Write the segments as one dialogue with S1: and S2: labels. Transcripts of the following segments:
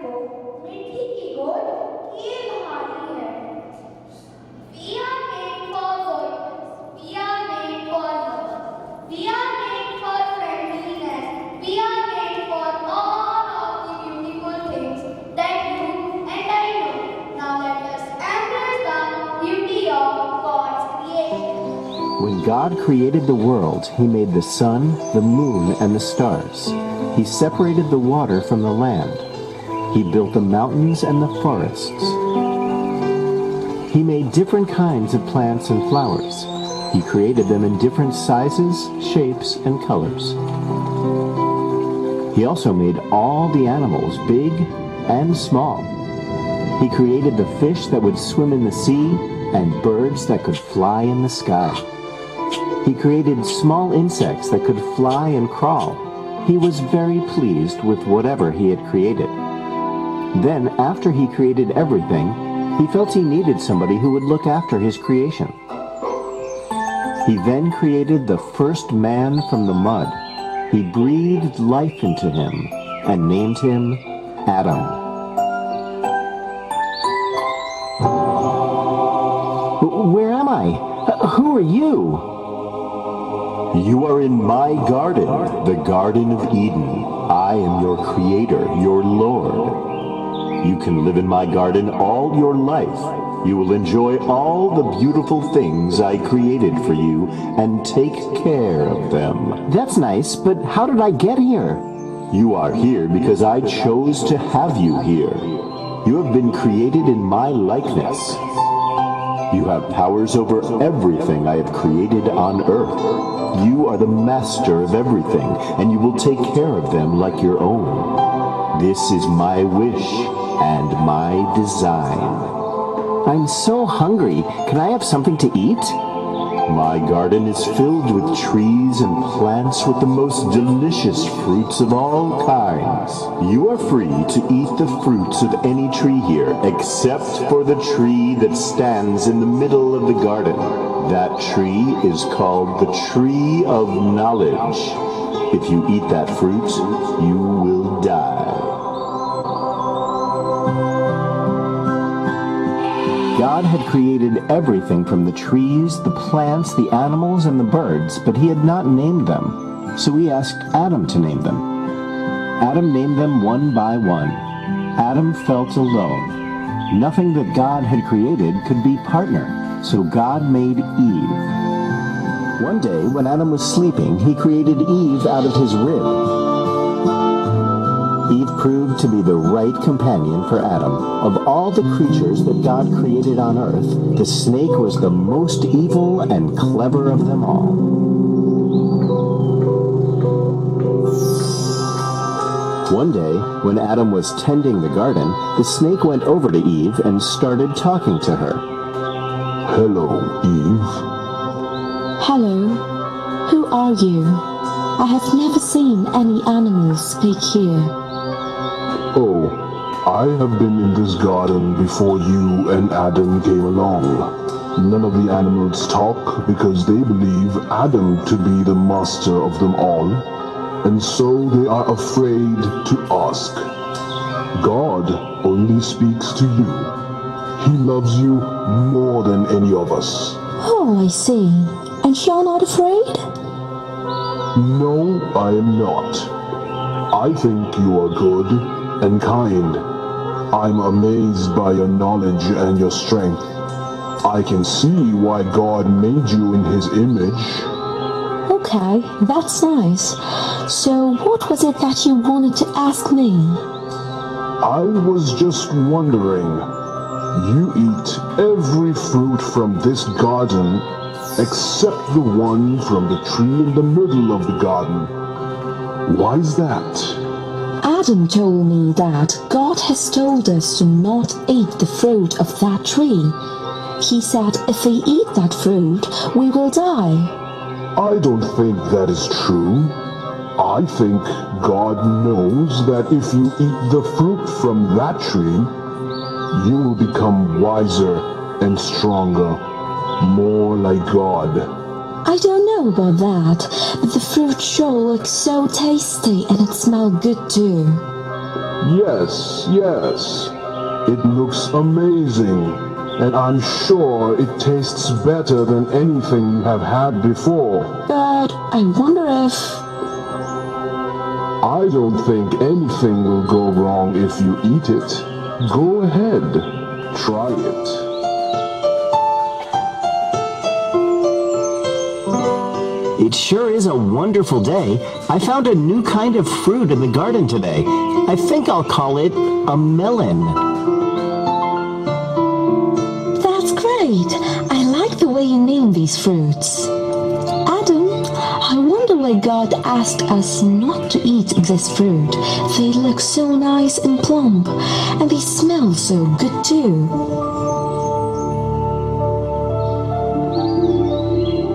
S1: को मिट्टी की गोद किए भारी है। We are made for goodness. We are made for love. We are made for friendliness. We are made for all of the beautiful things that you and I know. Now let us embrace the beauty of God's creation.
S2: When God created the world, he made the sun, the moon, and the stars. He separated the water from the land. He built the mountains and the forests. He made different kinds of plants and flowers. He created them in different sizes, shapes, and colors. He also made all the animals, big and small. He created the fish that would swim in the sea and birds that could fly in the sky. He created small insects that could fly and crawl. He was very pleased with whatever he had created. Then, after he created everything, he felt he needed somebody who would look after his creation. He then created the first man from the mud. He breathed life into him and named him Adam. Where am I? Who are you?
S3: You are in my garden, the Garden of Eden. I am your creator, your Lord. You can live in my garden all your life. You will enjoy all the beautiful things I created for you and take care of them.
S2: That's nice, but how did I get here?
S3: You are here because I chose to have you here. You have been created in my likeness. You have powers over everything I have created on earth. You are the master of everything, and you will take care of them like your own. This is my wish and my design.
S2: I'm so hungry. Can I have something to eat?
S3: My garden is filled with trees and plants with the most delicious fruits of all kinds. You are free to eat the fruits of any tree here, except for the tree that stands in the middle of the garden. That tree is called the Tree of Knowledge. If you eat that fruit, you will die.
S2: God had created everything from the trees, the plants, the animals, and the birds, but he had not named them. So he asked Adam to name them. Adam named them one by one. Adam felt alone. Nothing that God had created could be partner, so God made Eve. One day, when Adam was sleeping, he created Eve out of his rib. Eve proved to be the right companion for Adam. Of all the creatures that God created on earth, the snake was the most evil and clever of them all. One day, when Adam was tending the garden, the snake went over to Eve and started talking to her.
S3: Hello, Eve.
S4: Hello. Who are you? I have never seen any animals speak here.
S5: Oh, I have been in this garden before you and Adam came along. None of the animals talk because they believe Adam to be the master of them all, and so they are afraid to ask. God only speaks to you. He loves you more than any of us.
S4: Oh, I see. And you're not afraid?
S5: No, I am not. I think you are good and kind. I'm amazed by your knowledge and your strength. I can see why God made you in his image.
S4: Okay, that's nice. So what was it that you wanted to ask me?
S5: I was just wondering, you eat every fruit from this garden except the one from the tree in the middle of the garden. Why is that?
S4: Adam told me that God has told us to not eat the fruit of that tree. He said if we eat that fruit, we will die.
S5: I don't think that is true. I think God knows that if you eat the fruit from that tree, you will become wiser and stronger, more like God.
S4: I don't know about that, but the fruit sure looks so tasty and it smelled good too.
S5: Yes, yes. It looks amazing, and I'm sure it tastes better than anything you have had before.
S4: But I wonder if...
S5: I don't think anything will go wrong if you eat it. Go ahead, try it.
S2: It sure is a wonderful day. I found a new kind of fruit in the garden today. I think I'll call it a melon.
S4: That's great. I like the way you name these fruits. Adam, I wonder why God asked us not to eat this fruit. They look so nice and plump, and they smell so good too.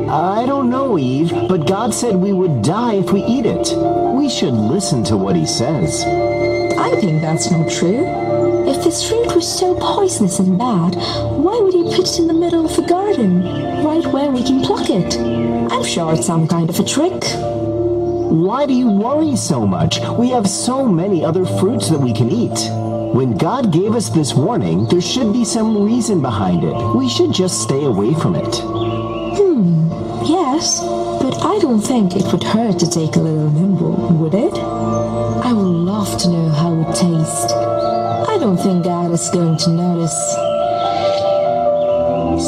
S2: I don't know, Eve, but God said we would die if we eat it. We should listen to what he says.
S4: I think that's not true. If this fruit was so poisonous and bad, why would he put it in the middle of the garden, right where we can pluck it? I'm sure it's some kind of a trick.
S2: Why do you worry so much? We have so many other fruits that we can eat. When God gave us this warning, there should be some reason behind it. We should just stay away from it.
S4: Yes, but I don't think it would hurt to take a little nibble, would it? I would love to know how it tastes. I don't think God is going to notice.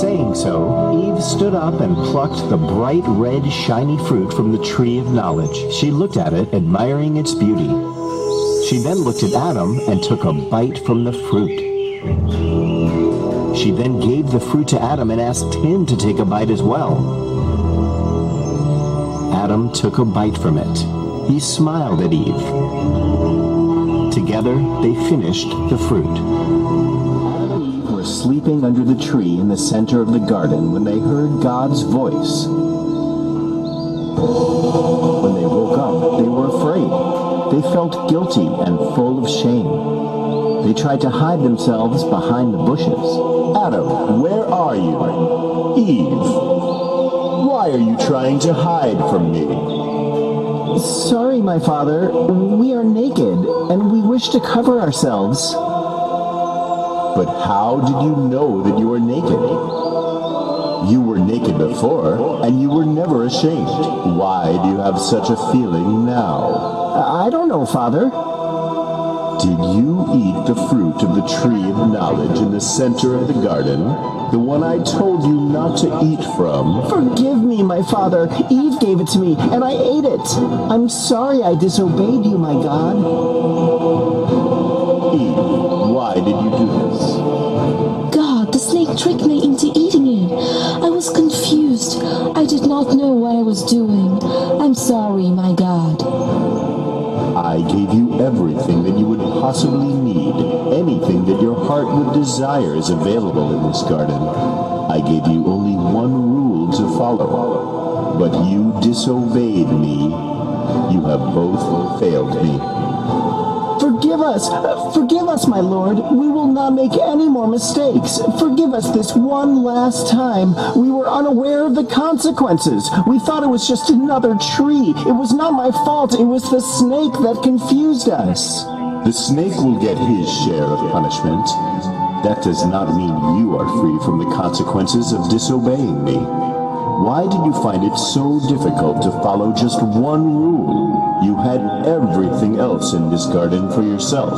S2: Saying so, Eve stood up and plucked the bright red shiny fruit from the tree of knowledge. She looked at it, admiring its beauty. She then looked at Adam and took a bite from the fruit. She then gave the fruit to Adam and asked him to take a bite as well. Adam took a bite from it. He smiled at Eve. Together, they finished the fruit. Adam and Eve were sleeping under the tree in the center of the garden when they heard God's voice. When they woke up, they were afraid. They felt guilty and full of shame. They tried to hide themselves behind the bushes.
S3: Adam, where are you? Eve, why are you trying to hide from me?
S2: Sorry, my father. We are naked, and we wish to cover ourselves.
S3: But how did you know that you were naked? You were naked before, and you were never ashamed. Why do you have such a feeling now?
S2: I don't know, Father.
S3: Did you eat the fruit of the tree of knowledge in the center of the garden? The one I told you not to eat from?
S2: Forgive me, my father. Eve gave it to me, and I ate it. I'm sorry I disobeyed you, my God.
S3: Eve, why did you do this?
S4: God, the snake tricked me into eating it. I was confused. I did not know what I was doing. I'm sorry, my God.
S3: I gave you everything that you would possibly need. Anything that your heart would desire is available in this garden. I gave you only one rule to follow. But you disobeyed me. You have both failed me.
S2: Forgive us. Forgive us, my Lord. We will not make any more mistakes. Forgive us this one last time. We were unaware of the consequences. We thought it was just another tree. It was not my fault. It was the snake that confused us.
S3: The snake will get his share of punishment. That does not mean you are free from the consequences of disobeying me. Why did you find it so difficult to follow just one rule? You had everything else in this garden for yourself.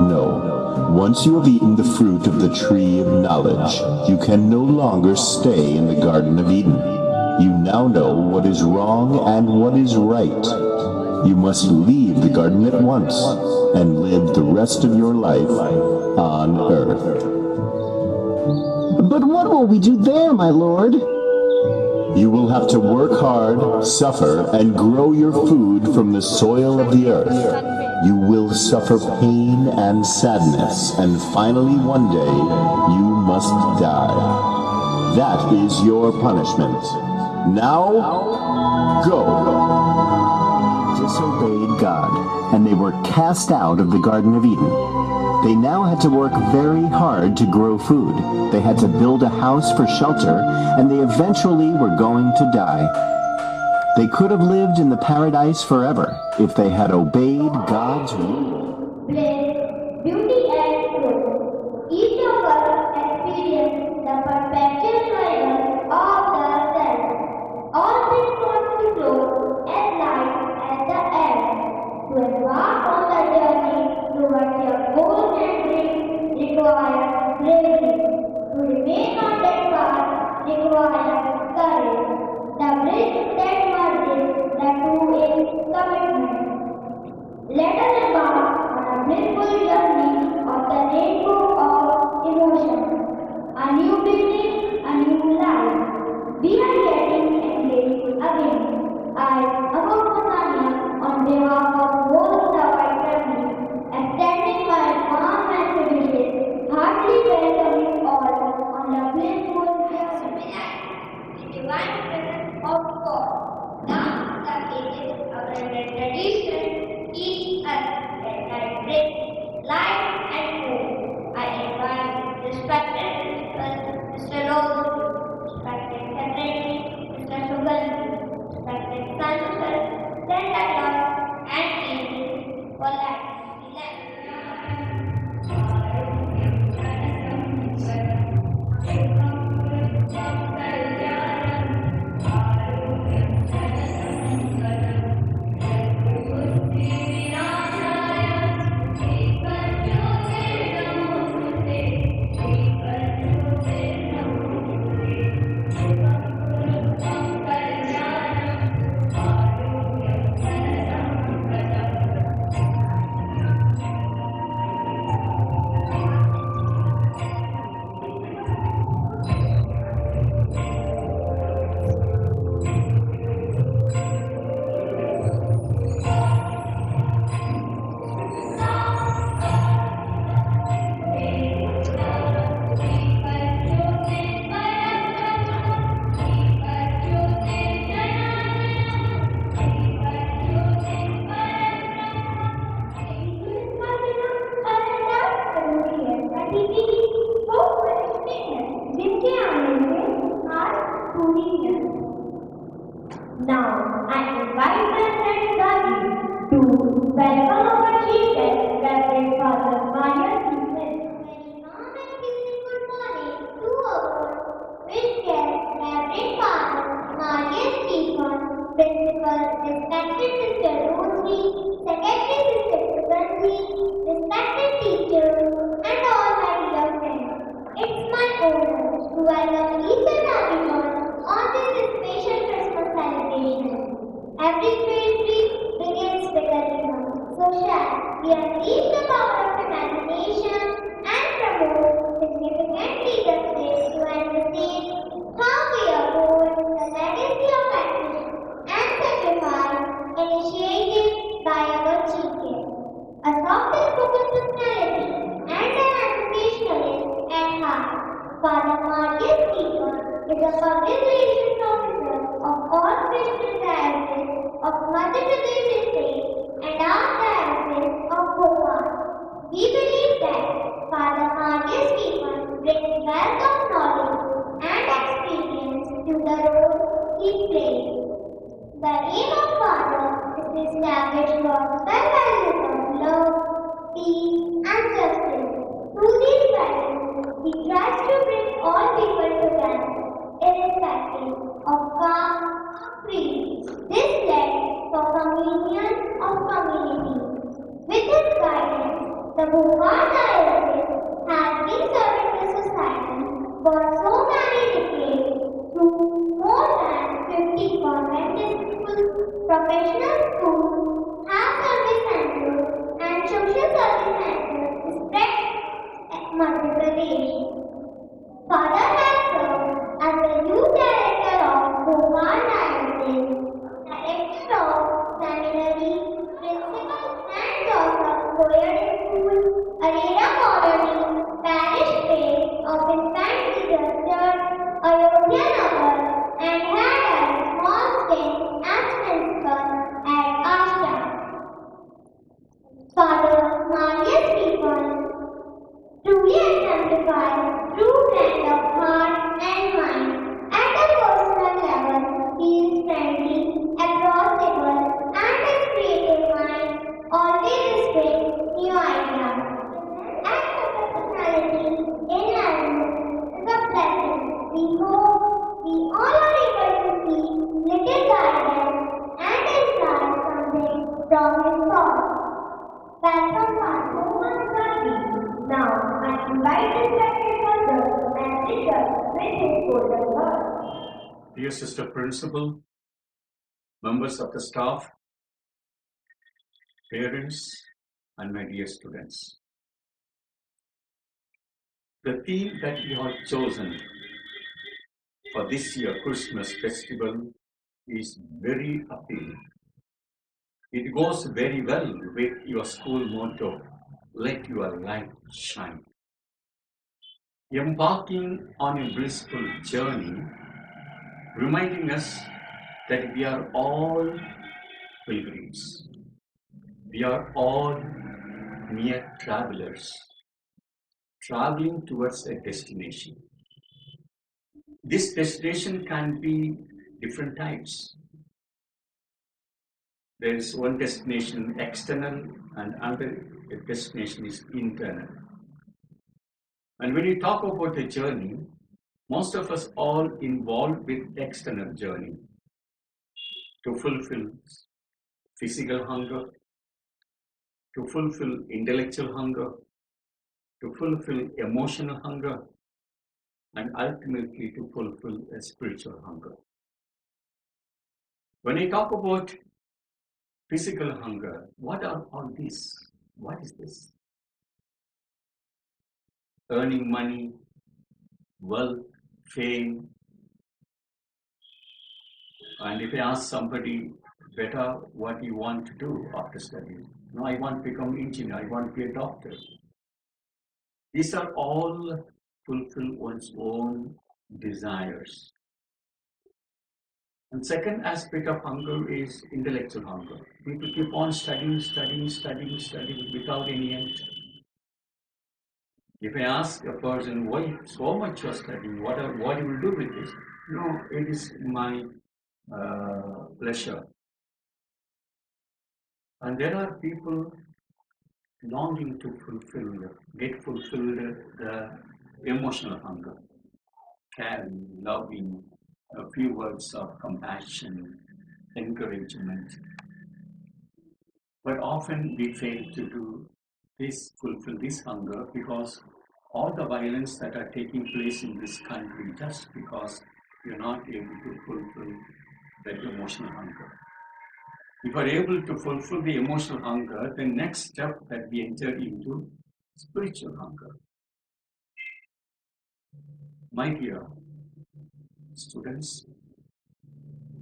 S3: No, once you have eaten the fruit of the tree of knowledge, you can no longer stay in the Garden of Eden. You now know what is wrong and what is right. You must leave the garden at once and live the rest of your life on earth.
S2: But what will we do there, my Lord?
S3: You will have to work hard, suffer, and grow your food from the soil of the earth. You will suffer pain and sadness, and finally one day you must die. That is your punishment. Now, go.
S2: Disobeyed God, and they were cast out of the Garden of Eden. They now had to work very hard to grow food. They had to build a house for shelter, and they eventually were going to die. They could have lived in the paradise forever if they had obeyed God's rule.
S1: Now, I invite President Gandhi to welcome our chief guest, Reverend Father Marius Smith. Very warm and peaceful morning to our rich guest, Reverend Father Marius Stephen, Principal, respected Sister Rosie, Secretary Sister Suganti, respected teachers, and all my dear friends. It's my honor to welcome each and everyone on this special Christmas celebration. Every great dream begins with a dream. So shall we unleash the power of imagination and promote significant leadership to understand how we uphold the legacy of action and sacrifice initiated by our chief guest. A soft-spoken personality and an educationalist at heart, Father Marius Stephen is a public relations officer of all Christian dioceses of Madhya Pradesh state and our diocese of Bhopal. We believe that Father Marius Stephen brings wealth of knowledge and experience to the role he plays. The aim of Father is to establish gospel values of love, peace, and justice. Through these values, he tries to bring all people together, irrespective of caste or creed. This led for communion of communities. With his guidance, the Bhopal diocese has been serving the society for so many decades through more than 50 convent schools, professional schools, health service centers, and social service centers spread Madhya Pradesh. Father has served as the youth director of Bhopal Diocese, director of seminary, principal and Joseph Koyade School, Arera Colony, parish priest of Infant Jesus Church, Ayodhya Nagar, and had a small stint as principal at Ashram. Father Marius Stephen truly exemplifies true blend of heart and mind. At a personal level, he is friendly, approachable, and his creative mind always brings new ideas. As a personality in animals is a blessing. We hope we all are able to see little guidance and insight something from his thoughts. Welcome, Father Gandhi. Now, I invite the Secretary Father and Bishop with his golden word.
S6: Dear Sister Principal, members of the staff, parents, and my dear students. The theme that we have chosen for this year Christmas festival is very appealing. It goes very well with your school motto, let your light shine. Embarking on a blissful journey, reminding us that we are all pilgrims. We are all mere travelers, traveling towards a destination. This destination can be different types. There is one destination external and another The destination is internal. And when you talk about the journey, most of us all involved with external journey to fulfill physical hunger, to fulfill intellectual hunger, to fulfill emotional hunger, and ultimately to fulfill a spiritual hunger. When I talk about physical hunger, what are all these? What is this? Earning money, wealth, fame. And if I ask somebody, better, what do you want to do after studying? No, I want to become engineer, I want to be a doctor. These are all fulfill one's own desires. And second aspect of hunger is intellectual hunger. People keep on studying without any end. If I ask a person, why so much you're studying, what you will do with this? No, it is my pleasure. And there are people longing to get fulfilled the emotional hunger, caring, loving, a few words of compassion, encouragement. But often we fail to fulfill this hunger because all the violence that are taking place in this country just because you're not able to fulfill that emotional hunger. If we're able to fulfill the emotional hunger, the next step that we enter into spiritual hunger. My dear students,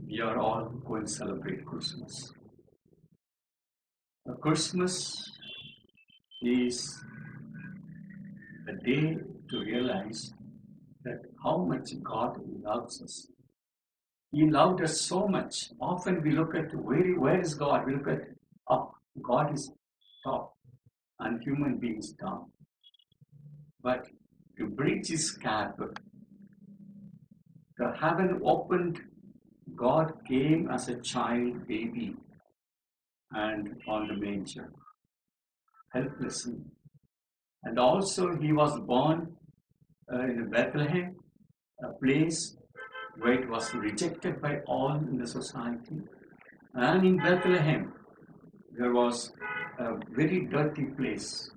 S6: we are all going to celebrate Christmas. Christmas is a day to realize that how much God loves us. He loved us so much. Often we look at where is God? We look at up. God is top and human beings down. But to bridge his gap, the heaven opened. God came as a child baby and on the manger, helplessly. And also he was born in Bethlehem, a place where it was rejected by all in the society. And in Bethlehem, there was a very dirty place.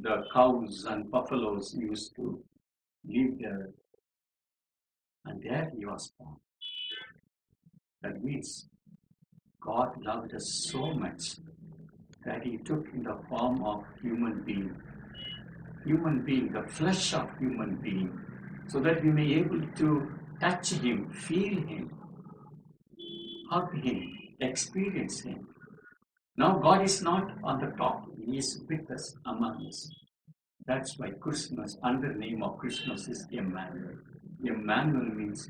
S6: The cows and buffaloes used to live there. And there he was born. That means God loved us so much that he took in the form of human being, the flesh of human being, so that we may be able to touch him, feel him, hug him, experience him. Now God is not on the top, he is with us, among us. That's why Christmas, under the name of Christmas, is Emmanuel. Emmanuel means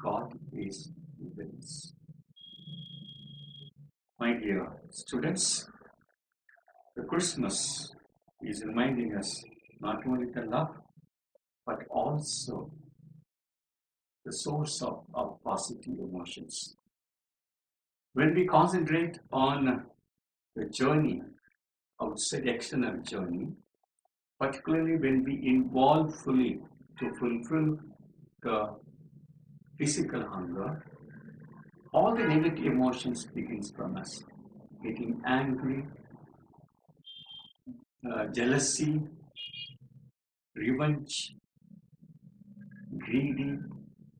S6: God is with us. My dear students, the Christmas is reminding us not only the love, but also the source of our positive emotions. When we concentrate on the journey, outside external journey, particularly when we involve fully to fulfill the physical hunger, all the negative emotions begins from us. Getting angry, jealousy, revenge, greedy,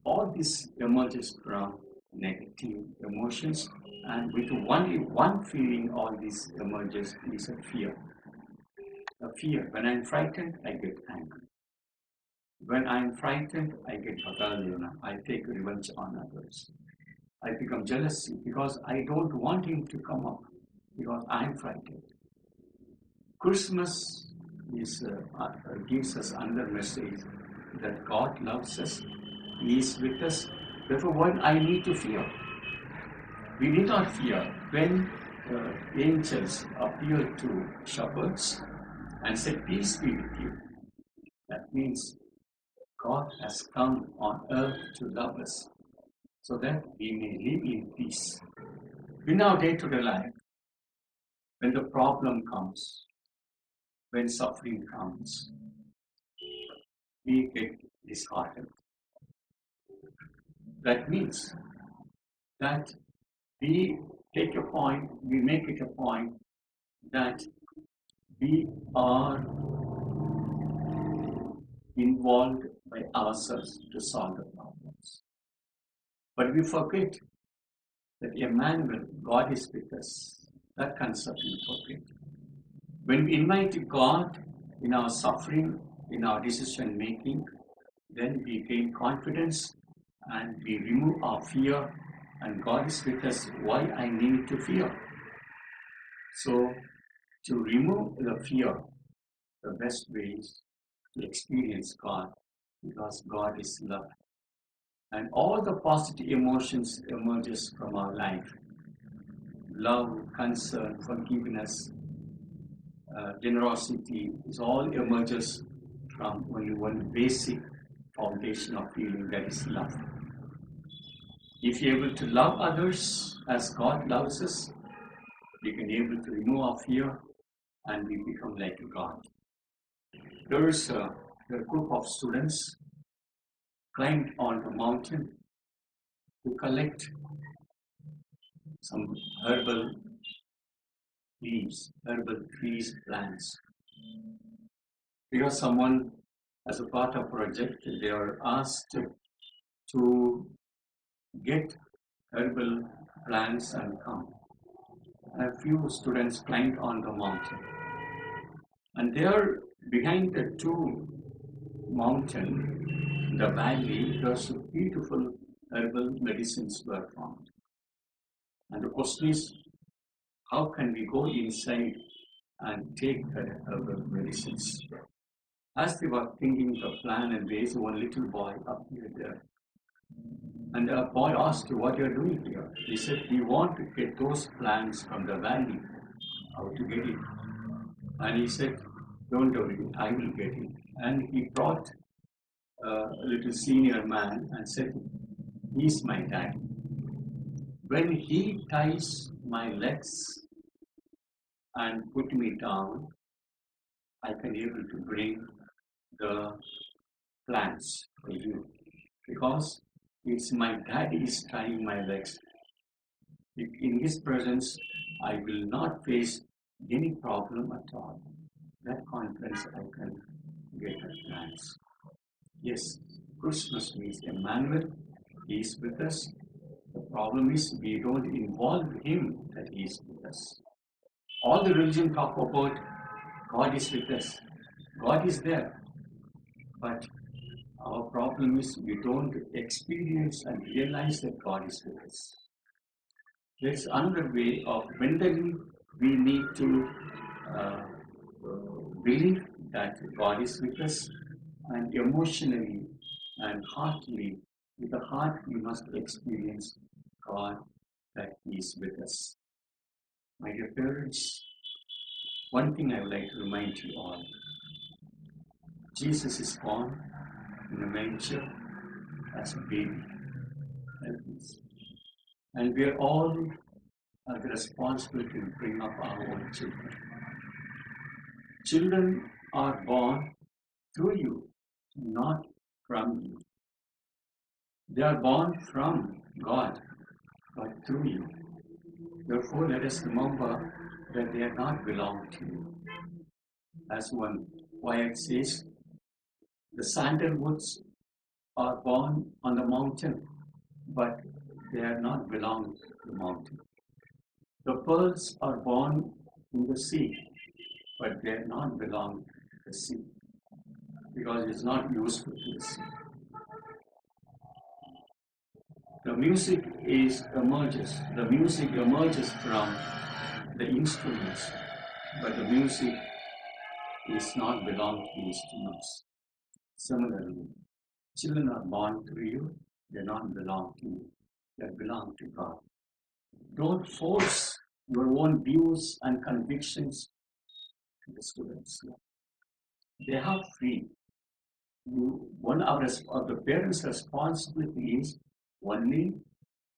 S6: all this emerges from negative emotions, and with only one feeling all this emerges is a fear. A fear. When I'm frightened, I get angry. When I'm frightened, I get rebellion. I take revenge on others. I become jealousy because I don't want him to come up because I'm frightened. Christmas gives us another message that God loves us, he is with us. Therefore, what I need to fear? We need not fear. When angels appear to shepherds and said, peace be with you, that means God has come on earth to love us so that we may live in peace. In our day-to-day life, when the problem comes, when suffering comes, we get disheartened. That means that we make it a point that we are involved by ourselves to solve the problems. But we forget that Emmanuel, God is with us. That concept we forget. When we invite God in our suffering, in our decision making, then we gain confidence and we remove our fear, and God is with us. Why I need to fear? So, to remove the fear, the best way is to experience God, because God is love. And all the positive emotions emerges from our life. Love, concern, forgiveness, generosity, is all emerges from only one basic foundation of feeling, that is love. If you're able to love others as God loves us, we can be able to remove our fear and we become like God. There is a group of students climbed on the mountain to collect some herbal leaves, herbal trees, plants. Because someone, as a part of project, they are asked to get herbal plants and come. A few students climbed on the mountain. And there, behind the two mountain, the valley, there's beautiful herbal medicines were found. And the question is, how can we go inside and take the herbal medicines? As they were thinking the plan, and there is one little boy appeared there. And the boy asked, what you are doing here? He said, we want to get those plants from the valley. How to get it? And he said, don't worry, I will get it. And he brought a little senior man and said, he's my dad. When he ties my legs and put me down, I can be able to bring the plants for you. Because it's my daddy is tying my legs. In his presence, I will not face any problem at all. That confidence I can get at plants. Yes, Christmas means Emmanuel, He is with us. The problem is we don't involve Him that He is with us. All the religion talk about God is with us. God is there. But our problem is we don't experience and realize that God is with us. There's another way of mentally we need to believe that God is with us, and emotionally and heartily, with the heart we must experience God that He is with us. My dear parents, one thing I would like to remind you all. Jesus is born in a manger as a baby. And we are all the responsibility to bring up our own children. Children are born through you, not from you. They are born from God, but through you. Therefore, let us remember that they are not belong to you. As one poet says, the sandalwoods are born on the mountain, but they are not belong to the mountain. The pearls are born in the sea, but they are not belong to the sea, because it's not useful to the sea. The music emerges from the instruments, but the music is not belong to the instruments. Similarly, children are born through you, they don't belong to you, they belong to God. Don't force your own views and convictions to the students. They have free. One of the parents' responsibility is only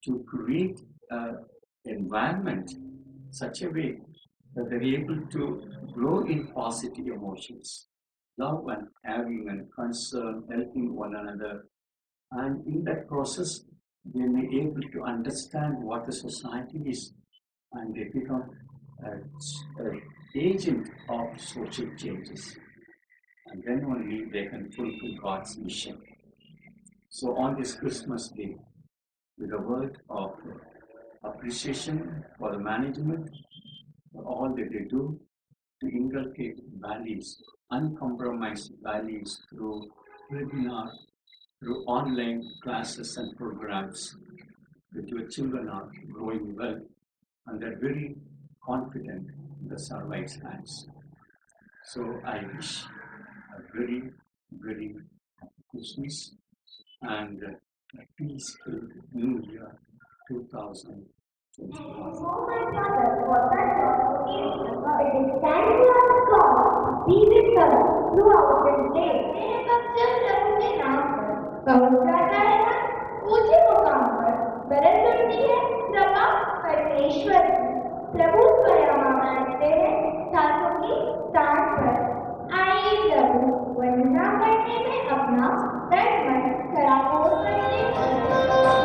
S6: to create an environment such a way that they're able to grow in positive emotions, love and caring and concern, helping one another. And in that process, they may be able to understand what the society is, and they become an agent of social changes. And then only they can fulfill God's mission. So on this Christmas Day, with a word of appreciation for the management, for all that they do to inculcate values, uncompromised values through webinar, through online classes and programs, that your children are growing well and they're very confident in the Sarvite's hands. So I wish a very, very happy Christmas and a peaceful New Year 2021.
S1: Oh my Father, for that it is time to ask God, be with us throughout this day. मेरे बच्चे प्रभु के नाम पर पवित्र रहना, ऊंचे मुकाम पर बरस करती है कृपा परमेश्वर की। प्रभु स्वयं मानते हैं साथों की सांस पर। आइए प्रभु वंदना करने में अपना तन मन सराबोर करते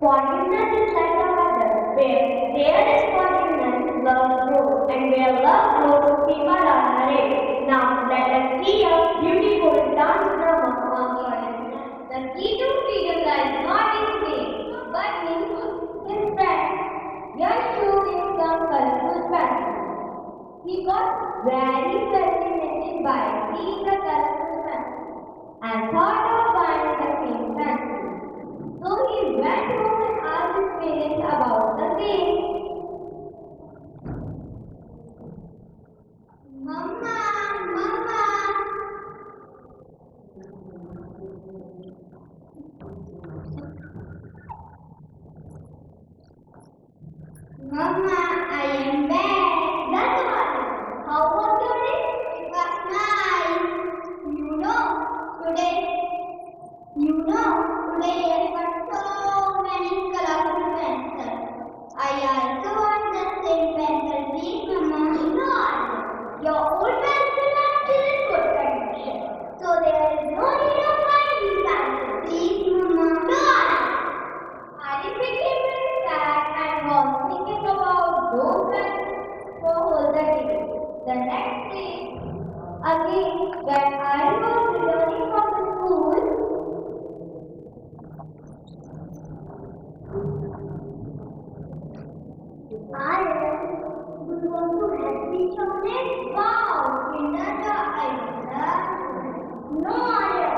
S1: Forgiveness is like a mother, where there is forgiveness, love grows, and where love grows, people are married. Now let us see a beautiful dance drama on earth. The key to freedom lies not in faith, but in his friend. Yashu in some colorful fashion. He got very fascinated by seeing the colorful fashion and thought of buying the same fancy. So he went home and asked his parents about the same. Mama, Mama. Mama, I am back. That's all. How was your day? when I was returning from the school, you want to have this chocolate? Wow, Kinder Joy! No, Arya.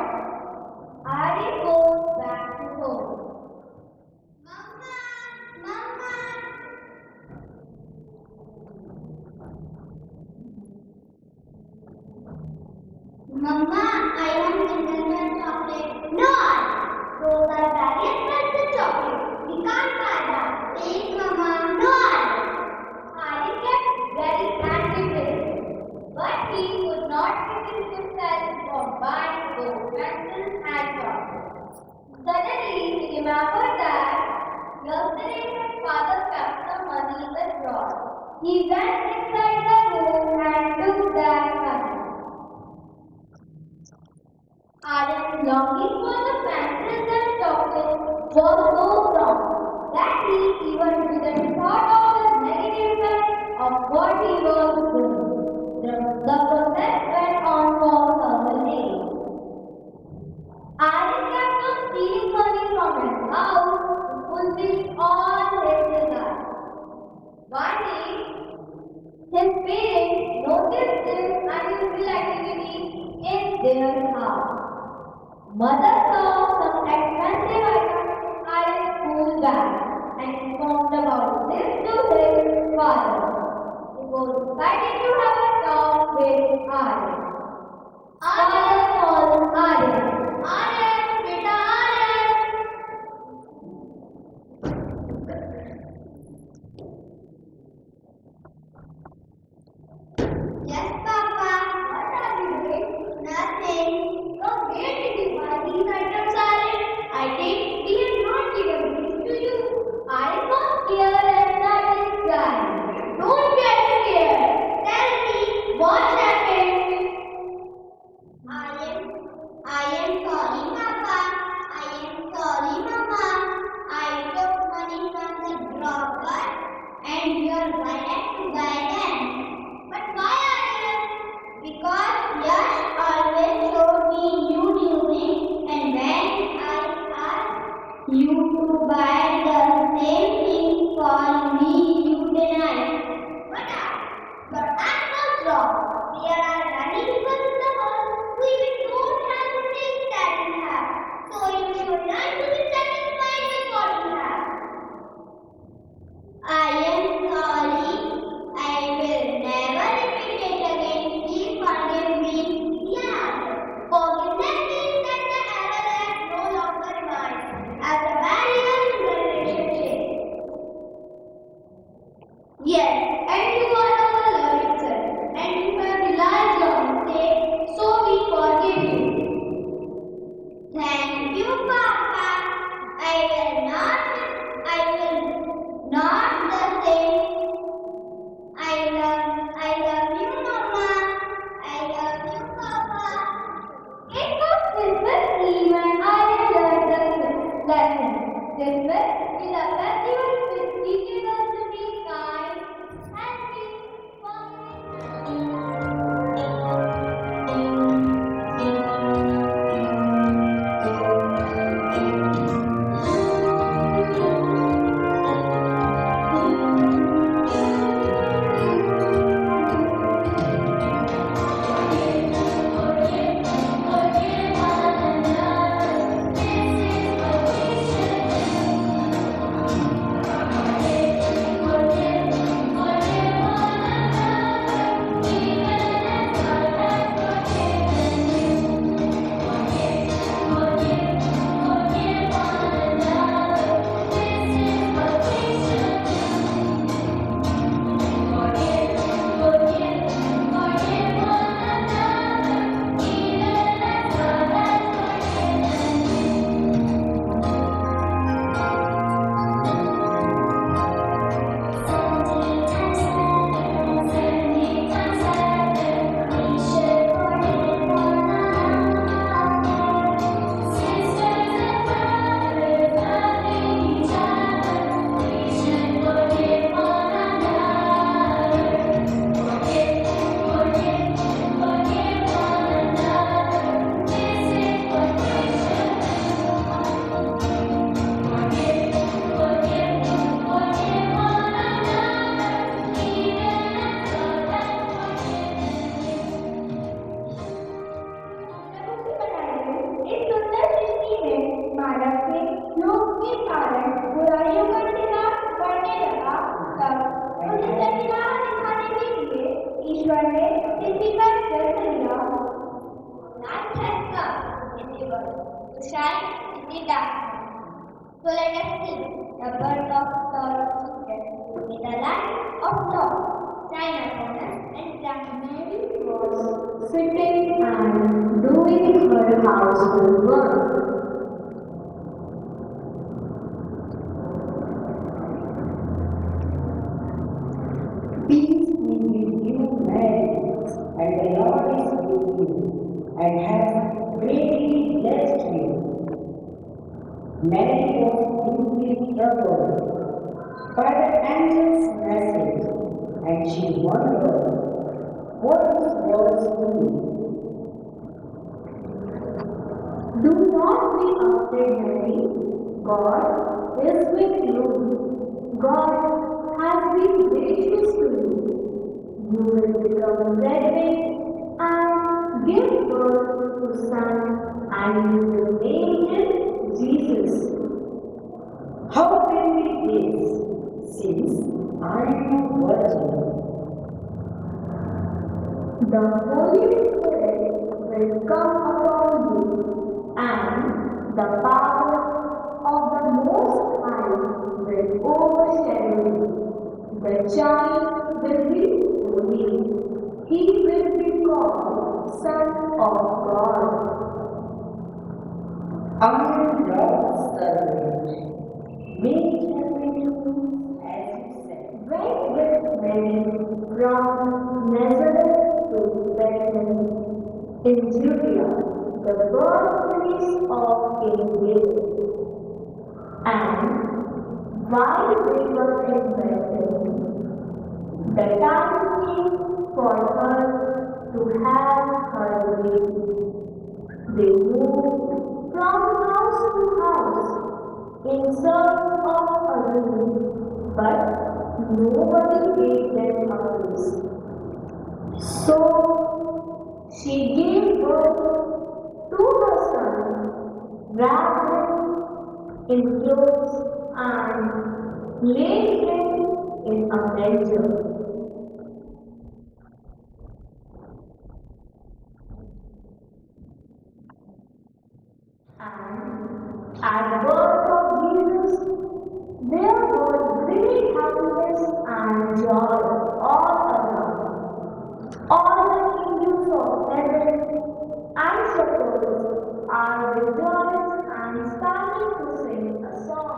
S1: Arya goes back to home. Mama! Mama! Mama, I want Kinder Joy chocolate. No! Those are very expensive chocolate. We can't buy that. Please, Mama. No! Harry kept very angry with him, but he could not resist himself from buying those pencils and chocolates. Suddenly, he remembered that yesterday his father kept some money in the drawer. He went inside the room and took that money. Adam's longing for the pencils and chocolates was so strong that he even didn't thought of the negative side of what he was doing. The process went on for several days. Adam kept on stealing money from his house to fulfill all his desires. One day, his parents noticed this unusual activity in their house. Mother saw some expensive items in Adam's school bag and informed about this to his father. He was excited to have a talk with Adam. Father called Adam. Adam, beta Adam. Yes, Papa. What are you doing? Nothing. So where did you buy these items, Adam? I think we have not given these to you. the birth of Lord Jesus, in the land of Lord, shine upon us and grant Mary was sitting and doing her household work.
S7: Peace be with you, Mary, and the Lord is with you, and has greatly blessed you. Mary was deeply troubled by the angel's message, and she wondered what this was to mean.
S1: Do not be afraid, Mary. God is with you. God has been gracious to you. You will become pregnant and give birth to a son, and you will name him Jesus.
S7: How can we this, since I am a virgin?
S1: The Holy Spirit will come upon you, and the power of the Most High will overshadow you. The child will be holy. He will be called Son of God.
S7: I am God's servant. May it happen to me as you said.
S1: Went with Mary from Nazareth to Bethlehem in Judea, the birthplace of King David. And while they were in Bethlehem, the time came for her to have her baby. They moved from house to house in search of a room, but nobody gave them a place. So she gave birth to her son, wrapped him in clothes, and laid him in a manger. And at the birth of Jesus, there was great happiness and joy all around. All the angels of heaven and shepherds are rejoiced and starting to sing a song.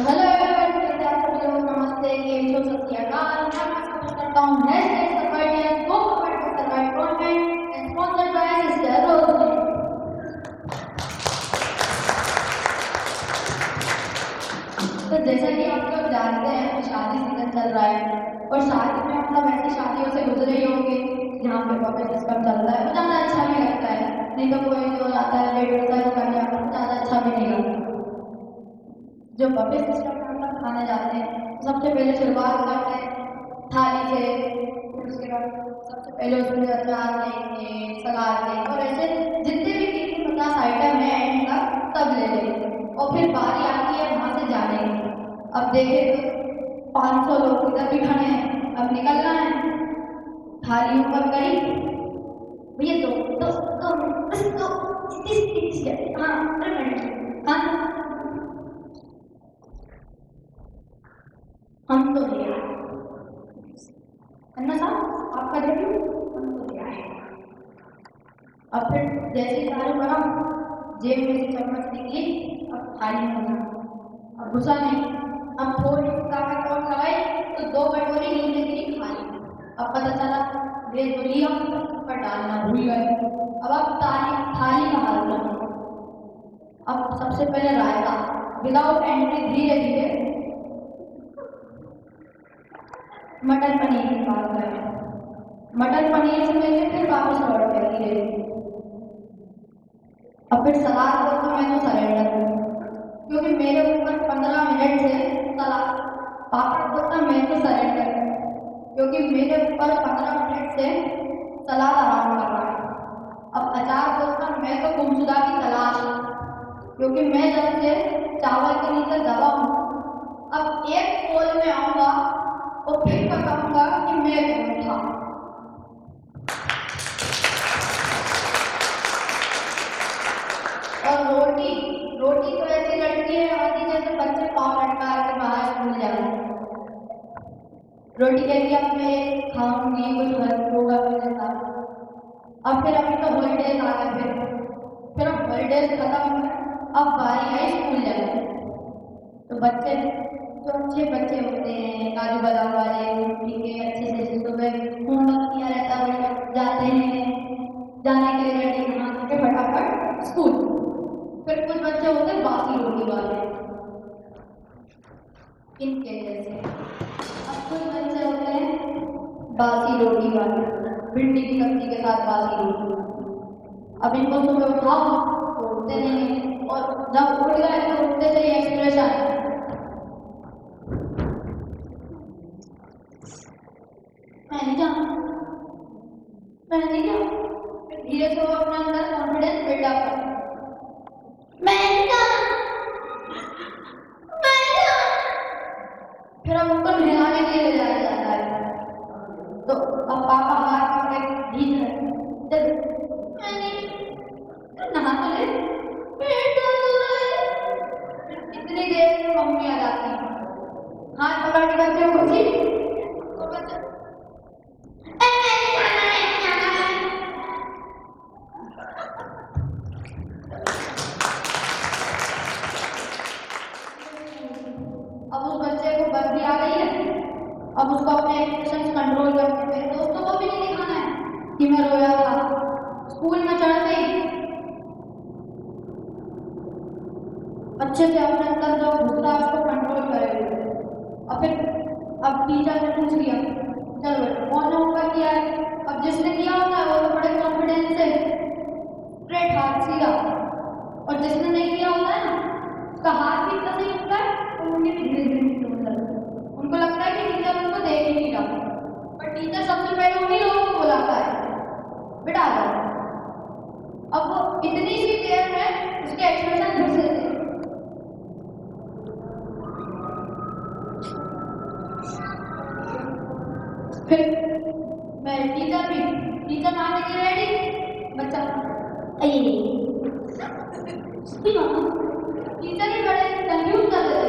S1: Hello everyone, कैसे आप सभी लोग? नमस्ते, केम छो, सत श्री अकाल। मैं कोशिश करता हूँ नेक्स्ट डे सर्वाइवल को कवर कर survive content and sponsored by sister Roshni. तो जैसा कि आप लोग जानते हैं, शादी सीजन चल रहा है और शादी में मतलब ऐसी शादियों से गुजरे ही होंगे जहाँ पे बफे सिस्टम चल रहा है। वो ज़्यादा अच्छा भी लगता है, नहीं तो कोई जो आता है लेट होता है तो करने आता है, ज़्यादा अच्छा भी नहीं लगता। जो बफे सिस्टम में हम लोग खाने जाते हैं, सबसे पहले शुरुआत करते हैं थाली से, फिर उसके बाद सबसे पहले उसमें अचार लेंगे, सलाद लेंगे और ऐसे जितने भी 30-50 आइटम हैं एंड तक सब ले लेंगे और फिर बारी आती है वहाँ से जाने की। अब देखें तो 500 लोग इधर भी खड़े हैं, अब निकलना है। थाली ऊपर करी, भैया बस दो, हाँ 3 मिनट, हाँ हम तो ले आए अन्ना साहब, आपका रिव्यू हम तो ले आए। अब फिर जैसे ही चालू करा, जेब में से चम्मच निकली, अब थाली में घुसा, अब घुसा नहीं, अब थोड़ी ताकत और लगाई तो 2 कटोरी नीचे की खाली। अब पता चला ये तो लिया पर डालना भूल गए। अब आप थाली का हाल करो। अब सबसे पहले रायता विदाउट एंट्री धीरे धीरे मटर पनीर की बात करें, मटर पनीर से पहले फिर वापस लौट गए धीरे धीरे। अब फिर सलाद को तो मैं तो सरेंडर हूँ, क्योंकि मेरे ऊपर 15 मिनट से सलाद, पापड़ को तो मैं तो सरेंडर हूँ, क्योंकि मेरे ऊपर 15 मिनट से सलाद आराम कर रहा है। अब अचार को तो मैं तो गुमशुदा की तलाश, क्योंकि मैं जब से चावल के नीचे दबा हूँ। अब एक पोल में आऊँगा और फिर कहूँगा कि मैं कौन था। और रोटी तो ऐसी लड़की है आती जैसे बच्चे पाँव लटका के बाहर स्कूल जा रहे हैं। रोटी कह दिया मैं खाऊंगी, कुछ हेल्प होगा मेरे साथ। अब फिर अभी तो हॉलीडेज आ गए, फिर अब हॉलीडेज खत्म हो गए, अब बारी आई स्कूल जाने। तो बच्चे जो अच्छे बच्चे होते हैं, काजू बादाम वाले, पी के अच्छे से सुबह होमवर्क किया रहता है, जाते हैं जाने के लिए रेडी नहा के फटाफट स्कूल। फिर कुछ बच्चे होते हैं बासी रोटी वाले, इनके जैसे। अब कुछ बच्चे होते हैं बासी रोटी वाले, भिंडी की सब्जी के साथ बासी रोटी। अब इनको सुबह उठाओ तो उठते नहीं हैं, और जब उठ गए तो उठते से एक्सप्रेशन, मैं नहीं जाऊँ। धीरे से वो अपने अंदर कॉन्फिडेंस बिल्डअप कर, मैं नहीं जाऊँ। फिर अब उनको नहलाने के लिए ले जाया जाता है, तो अब पापा हाथ पकड़े भीग रहे, जब मैं नहीं, नहा तो ले, पेट दर्द हो रहा है। इतनी देर में मम्मी आ जाती है, हाथ पकड़ के बच्चे को तो बच्चा अब उस बच्चे को बर्फी आ गई है। अब उसको अपने एक्सप्रेशंस कंट्रोल करके मेरे दोस्तों को भी नहीं दिखाना है कि मैं रोया था। स्कूल में चढ़ते ही अच्छे से अपने अंदर जो गुस्सा है उसको कंट्रोल करेंगे। और फिर अब टीचर ने पूछ लिया, चलो बेटा कौन होमवर्क किया है? अब जिसने किया होता है वो तो बड़े कॉन्फिडेंस से स्ट्रेट हाथ सीधा, और जिसने नहीं किया होता है ना उसका हाथ भी इतना नहीं उठता है, तो उनके भी धीरे धीरे उनको लगता है कि टीचर उनको देख ही नहीं रहा, पर टीचर सबसे पहले उन्हीं लोगों को बुलाता है, बेटा आ जाओ। अब वो इतनी सी देर में उसके एक्सप्रेशन फिर से थे। फिर मैं टीचर मारने के लिए रेडी, बच्चा टीचर ही बड़े कंफ्यूज कर देते,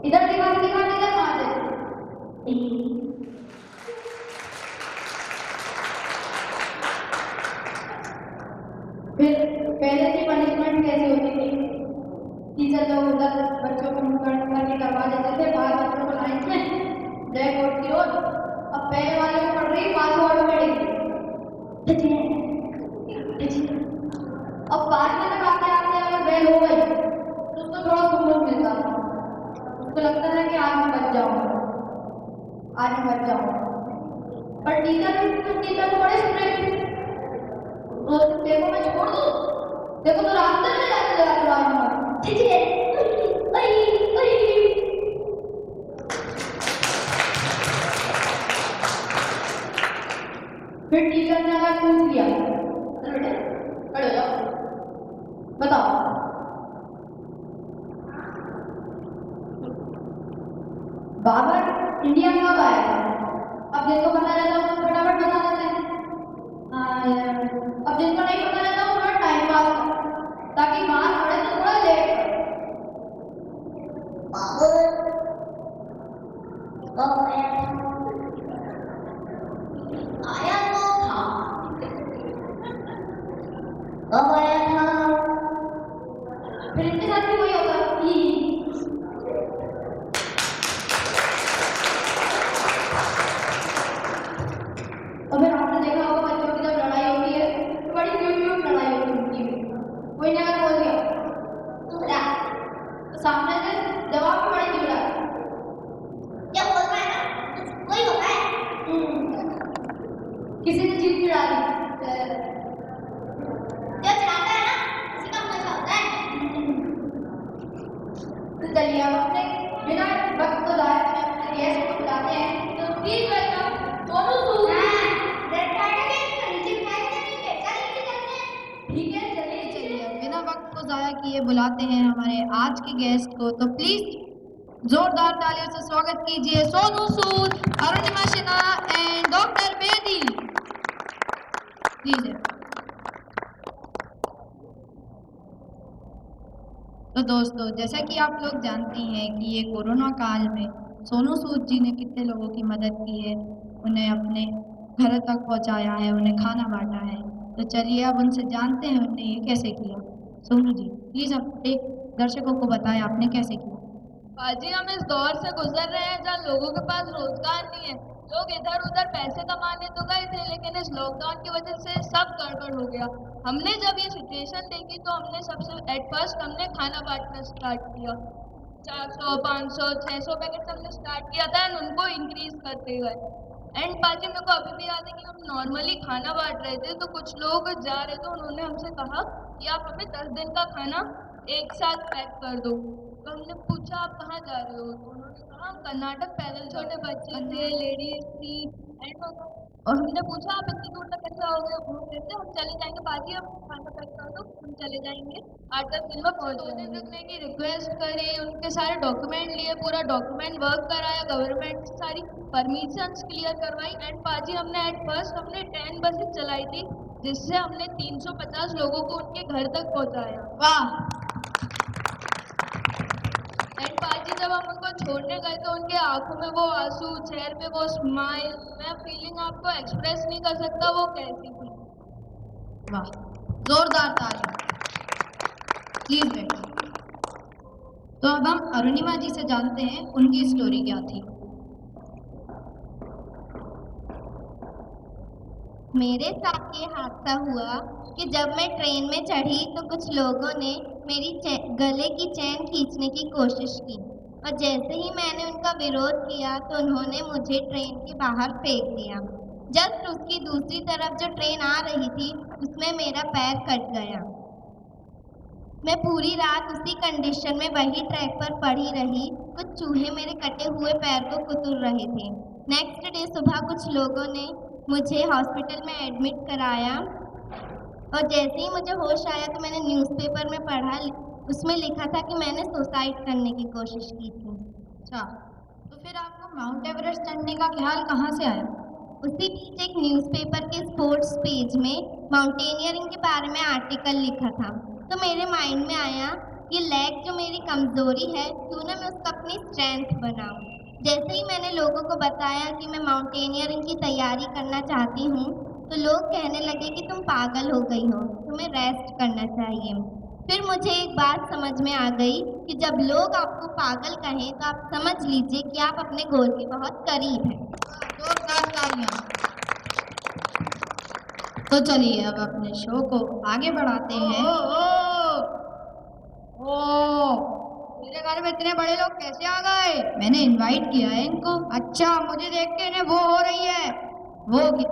S1: इधर दिखा इधर मार देते। फिर पहले की पनिशमेंट कैसी होती थी, टीचर लोग उधर बच्चों को मुकरने करके होता है कि आज मैं बच जाऊंगा, आज मैं बच जाऊंगा। पर टीचर तो बड़े स्ट्रिक्ट, तो देखो मैं छोड़ दूँ, देखो तो रास्ते में जाके लगा छुड़ाऊंगा। ठीक है, फिर टीचर ने आकर पूछ लिया, चलो बेटे खड़े हो जाओ, बताओ बाबर इंडिया में कब आया था? अब जिनको पता रहता है फटाफट बता देते हैं। अब जिनको नहीं पता रहता वो थोड़ा टाइम पास कर, ताकि मार पड़े तो थोड़ा लेट पड़े। बाबर कब आया था? कब आया था? फिर इनके साथ भी वही होगा। और फिर आपने देखा होगा बच्चों की जब लड़ाई होती है तो बड़ी क्यूट लड़ाई होती है। कोई ने अगर बोल दिया तो सामने से जवाब भी बड़ी क्यूट आता है। जब बोलता है ना वही होता है। किसी ने जीप चिढ़ा दी, जब चिढ़ाता है ना उसी का मजा होता है। तो चलिए अब अपने बिना वक्त को जाए अपने गेस्ट को बुलाते हैं, तो प्लीज वेलकम सोनू सूद। ठीक है, चलिए बिना वक्त को जाया किए बुलाते हैं हमारे आज के गेस्ट को। तो प्लीज जोरदार तालियों से स्वागत कीजिए Sonu Sood, Arunima Sinha and doctor Bedi. Please. तो दोस्तों, जैसा कि आप लोग जानते हैं कि ये कोरोना काल में सोनू सूद जी ने कितने लोगों की मदद की है, उन्हें अपने घर तक पहुंचाया है, उन्हें खाना बांटा है। तो चलिए अब उनसे जानते हैं उन्होंने ये कैसे किया। सोनू जी प्लीज़ अब एक दर्शकों को बताएं आपने कैसे किया।
S8: पाजी, हम इस दौर से गुजर रहे हैं जहाँ लोगों के पास रोजगार नहीं है, लोग इधर उधर पैसे कमाने तो गए थे, लेकिन इस लॉकडाउन की वजह से सब गड़बड़ हो गया। हमने जब ये सिचुएशन देखी तो हमने सबसे एट फर्स्ट हमने खाना बांटना स्टार्ट किया। 400, 500, 600 पैकेट हमने स्टार्ट किया था एंड उनको इंक्रीज करते गए। एंड पाजी, मेरे को अभी भी याद है कि हम नॉर्मली खाना बांट रहे थे तो कुछ लोग जा रहे थे, उन्होंने हमसे कहा कि आप हमें 10 दिन का खाना एक साथ पैक कर दो। तो हमने पूछा आप कहाँ जा रहे हो, तो उन्होंने कहा कर्नाटक पैदल, छोटे बच्चे थे, लेडीज थी। और हमने पूछा आप इतनी दूर तक कैसे आओगे, वो कहते हम चले जाएंगे बाजी, हम खाना पैक कर दो, हम चले जाएंगे 8-10 दिन में पहुँच। 2 दिन रुकने की रिक्वेस्ट करी, उनके सारे डॉक्यूमेंट लिए, पूरा डॉक्यूमेंट वर्क कराया, गवर्नमेंट सारी परमिशंस क्लियर करवाई। एंड पाजी हमने एट फर्स्ट हमने 10 बसेस चलाई थी, जिससे हमने 350 लोगों को उनके घर तक पहुँचाया। वाह। एंड पाजी जब हम उनको छोड़ने गए तो उनके आंखों में वो आंसू, चेहरे पे वो स्माइल, मैं फीलिंग आपको एक्सप्रेस नहीं कर सकता वो कैसी थी। वाह, जोरदार ताली। प्लीज बैठिए। तो अब हम अरुणिमा जी से जानते हैं उनकी स्टोरी क्या थी।
S9: मेरे साथ ये हादसा हुआ कि जब मैं ट्रेन में चढ़ी तो कुछ लोगों ने मेरी गले की चेन खींचने की कोशिश की, और जैसे ही मैंने उनका विरोध किया तो उन्होंने मुझे ट्रेन के बाहर फेंक दिया। जस्ट उसकी दूसरी तरफ जो ट्रेन आ रही थी उसमें मेरा पैर कट गया। मैं पूरी रात उसी कंडीशन में वही ट्रैक पर पड़ी रही। कुछ चूहे मेरे कटे हुए पैर को कुतर रहे थे। नेक्स्ट डे सुबह कुछ लोगों ने मुझे हॉस्पिटल में एडमिट कराया, और जैसे ही मुझे होश आया तो मैंने न्यूज़पेपर में पढ़ा, उसमें लिखा था कि मैंने सुसाइड करने की कोशिश की थी।
S1: अच्छा, तो फिर आपको माउंट एवरेस्ट चढ़ने का ख्याल कहाँ से आया?
S9: उसी बीच एक न्यूज़पेपर के स्पोर्ट्स पेज में माउंटेनियरिंग के बारे में आर्टिकल लिखा था, तो मेरे माइंड में आया ये लेग जो मेरी कमज़ोरी है, क्यों ना मैं उसका अपनी स्ट्रेंथ बनाऊं। जैसे ही मैंने लोगों को बताया कि मैं माउंटेनियरिंग की तैयारी करना चाहती हूँ तो लोग कहने लगे कि तुम पागल हो गई हो, तुम्हें रेस्ट करना चाहिए। फिर मुझे एक बात समझ में आ गई कि जब लोग आपको पागल कहें तो आप समझ लीजिए कि आप अपने गोल के बहुत करीब हैं।
S1: तो चलिए अब अपने शो को आगे बढ़ाते हैं। मेरे
S8: घर में इतने बड़े लोग कैसे आ गए? मैंने इनवाइट किया है इनको। अच्छा, मुझे देख के इन्हें वो हो रही है। वो क्या?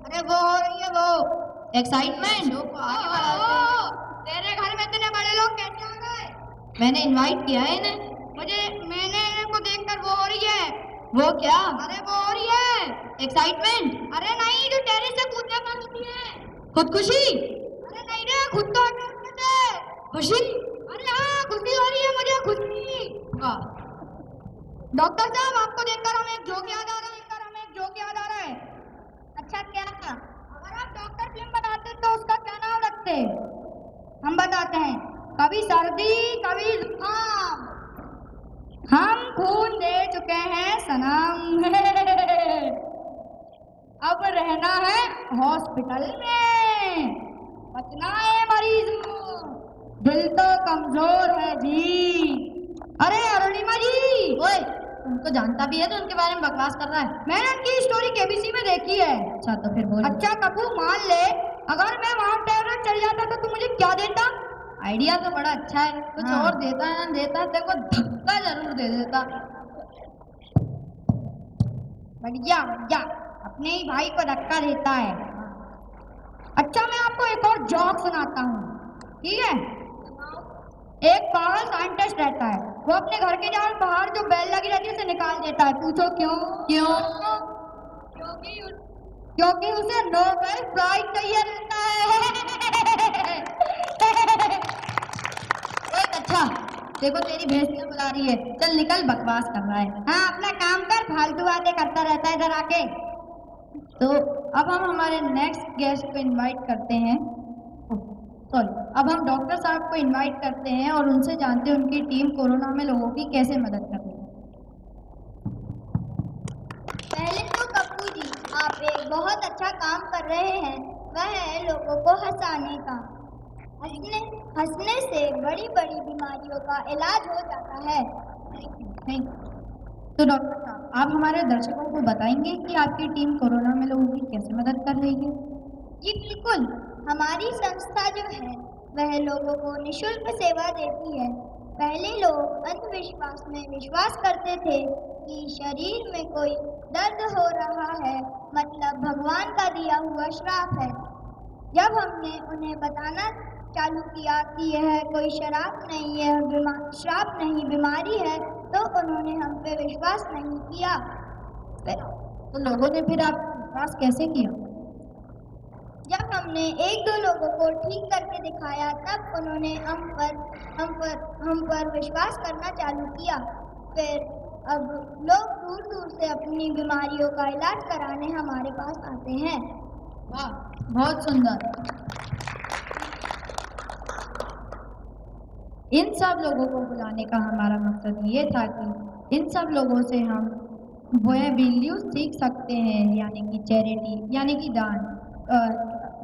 S8: अरे वो हो रही है वो एक्साइटमेंट। तेरे घर में इतने बड़े लोग कैसे आ गए? मैंने इनवाइट किया है इन्हें। मैंने इनको देखकर वो हो रही है। वो क्या? अरे वो हो रही है एक्साइटमेंट। अरे नहीं, जो टेरेस से कूदने पर होती है। खुदकुशी? अरे नहीं रे, खुद तो खुशी। अरे हाँ, खुशी हो रही है मुझे, खुशी। डॉक्टर साहब, आपको देखकर हमें एक जोक याद आ रहा है। अच्छा, क्या? अगर आप डॉक्टर फिल्म बनाते तो उसका क्या नाम रखते? हम बताते हैं, कभी सर्दी कभी जुकाम। हम खून दे चुके हैं सनम। अब रहना है हॉस्पिटल में, बचना है मरीजों, दिल तो कमजोर है जी। अरे अरुणिमा जी, ओए, तुमको जानता भी है तो उनके बारे में बकवास कर रहा है। मैंने उनकी स्टोरी केबीसी में देखी है। अच्छा, तो फिर बोल। अच्छा कपूर, मान ले अगर मैं माउंट एवरेस्ट चल जाता तो तू मुझे क्या देता? आइडिया तो बड़ा अच्छा है, कुछ और देता है ना देता, तेरे को धक्का जरूर दे देता। बढ़िया, अपने ही भाई को धक्का देता है। अच्छा, मैं आपको एक और जोक सुनाता हूँ, ठीक है? एक पागल साइंटिस्ट रहता है, वो अपने घर के बाहर जो बेल लगी रहती है उसे निकाल देता है। पूछो क्यों? क्योंकि उसे नोबेल प्राइज चाहिए रहता है। अच्छा, देखो तेरी भैंसियां बुला रही है, चल निकल, बकवास कर रहा है। हाँ, अपना काम कर, फालतू बातें करता रहता है इधर आके। तो अब हम हमारे नेक्स्ट गेस्ट को इनवाइट करते हैं। अब हम डॉक्टर साहब को इनवाइट करते हैं और उनसे जानते हैं उनकी टीम कोरोना में लोगों की कैसे मदद कर रही है।
S9: पहले तो कप्पू जी, आप एक बहुत अच्छा काम कर रहे हैं, वह है लोगों को हंसाने का। हंसने से बड़ी बड़ी बीमारियों का इलाज हो जाता है।
S8: Thank you. तो डॉक्टर साहब, आप हमारे दर्शकों को बताएंगे कि आपकी टीम कोरोना में लोगों की कैसे मदद कर रही है?
S9: जी बिल्कुल, हमारी संस्था जो है वह लोगों को निःशुल्क सेवा देती है। पहले लोग अंधविश्वास में विश्वास करते थे कि शरीर में कोई दर्द हो रहा है मतलब भगवान का दिया हुआ श्राप है। जब हमने उन्हें बताना चालू किया कि यह कोई श्राप नहीं बीमारी है, तो उन्होंने हम पे विश्वास नहीं किया।
S8: तो लोगों ने फिर आप विश्वास कैसे किया?
S9: जब हमने एक दो लोगों को ठीक करके दिखाया, तब उन्होंने हम पर विश्वास करना चालू किया। फिर अब लोग दूर दूर से अपनी बीमारियों का इलाज कराने हमारे पास आते हैं।
S8: वाह, बहुत सुंदर। इन सब लोगों को बुलाने का हमारा मकसद ये था कि इन सब लोगों से हम वह वैल्यूज सीख सकते हैं, यानी कि चैरिटी, यानी कि दान,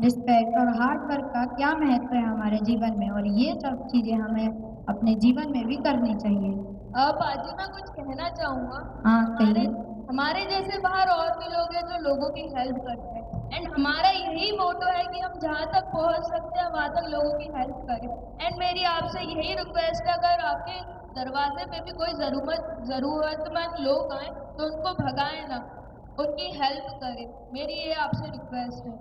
S8: रिस्पेक्ट और हार्ड वर्क का क्या महत्व है हमारे जीवन में, और ये सब चीज़ें हमें अपने जीवन में भी करनी चाहिए।
S10: अब बाजी मैं कुछ कहना चाहूँगा।
S8: हाँ, कहिए।
S10: हमारे जैसे बाहर और भी लोग हैं जो लोगों की हेल्प करते हैं, एंड हमारा यही मोटो है कि हम जहाँ तक पहुँच सकते हैं वहाँ तक लोगों की हेल्प करें। एंड मेरी आपसे यही रिक्वेस्ट है, अगर आपके दरवाजे पे भी कोई ज़रूरतमंद लोग आए तो उनको भगाएं ना, उनकी हेल्प करें। मेरी ये आपसे रिक्वेस्ट है।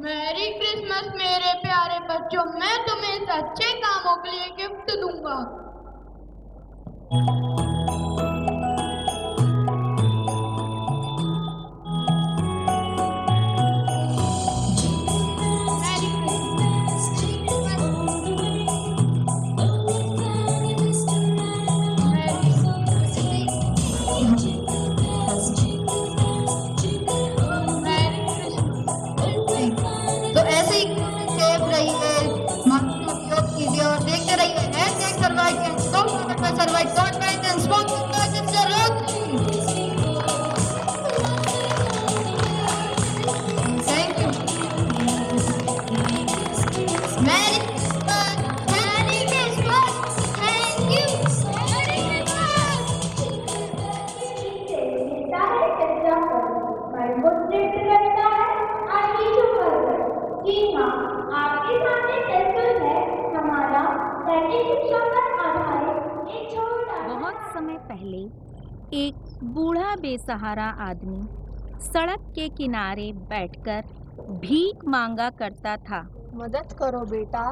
S8: मैरी क्रिसमस मेरे प्यारे बच्चों, मैं तुम्हें इस अच्छे कामों के लिए गिफ्ट दूंगा। तो ऐसे ही सेफ रहिए, मास्क का उपयोग कीजिए और देखते रहिए। सर्वाइव
S11: पहले एक बूढ़ा बेसहारा आदमी सड़क के किनारे बैठकर भीख मांगा करता था।
S10: मदद करो बेटा।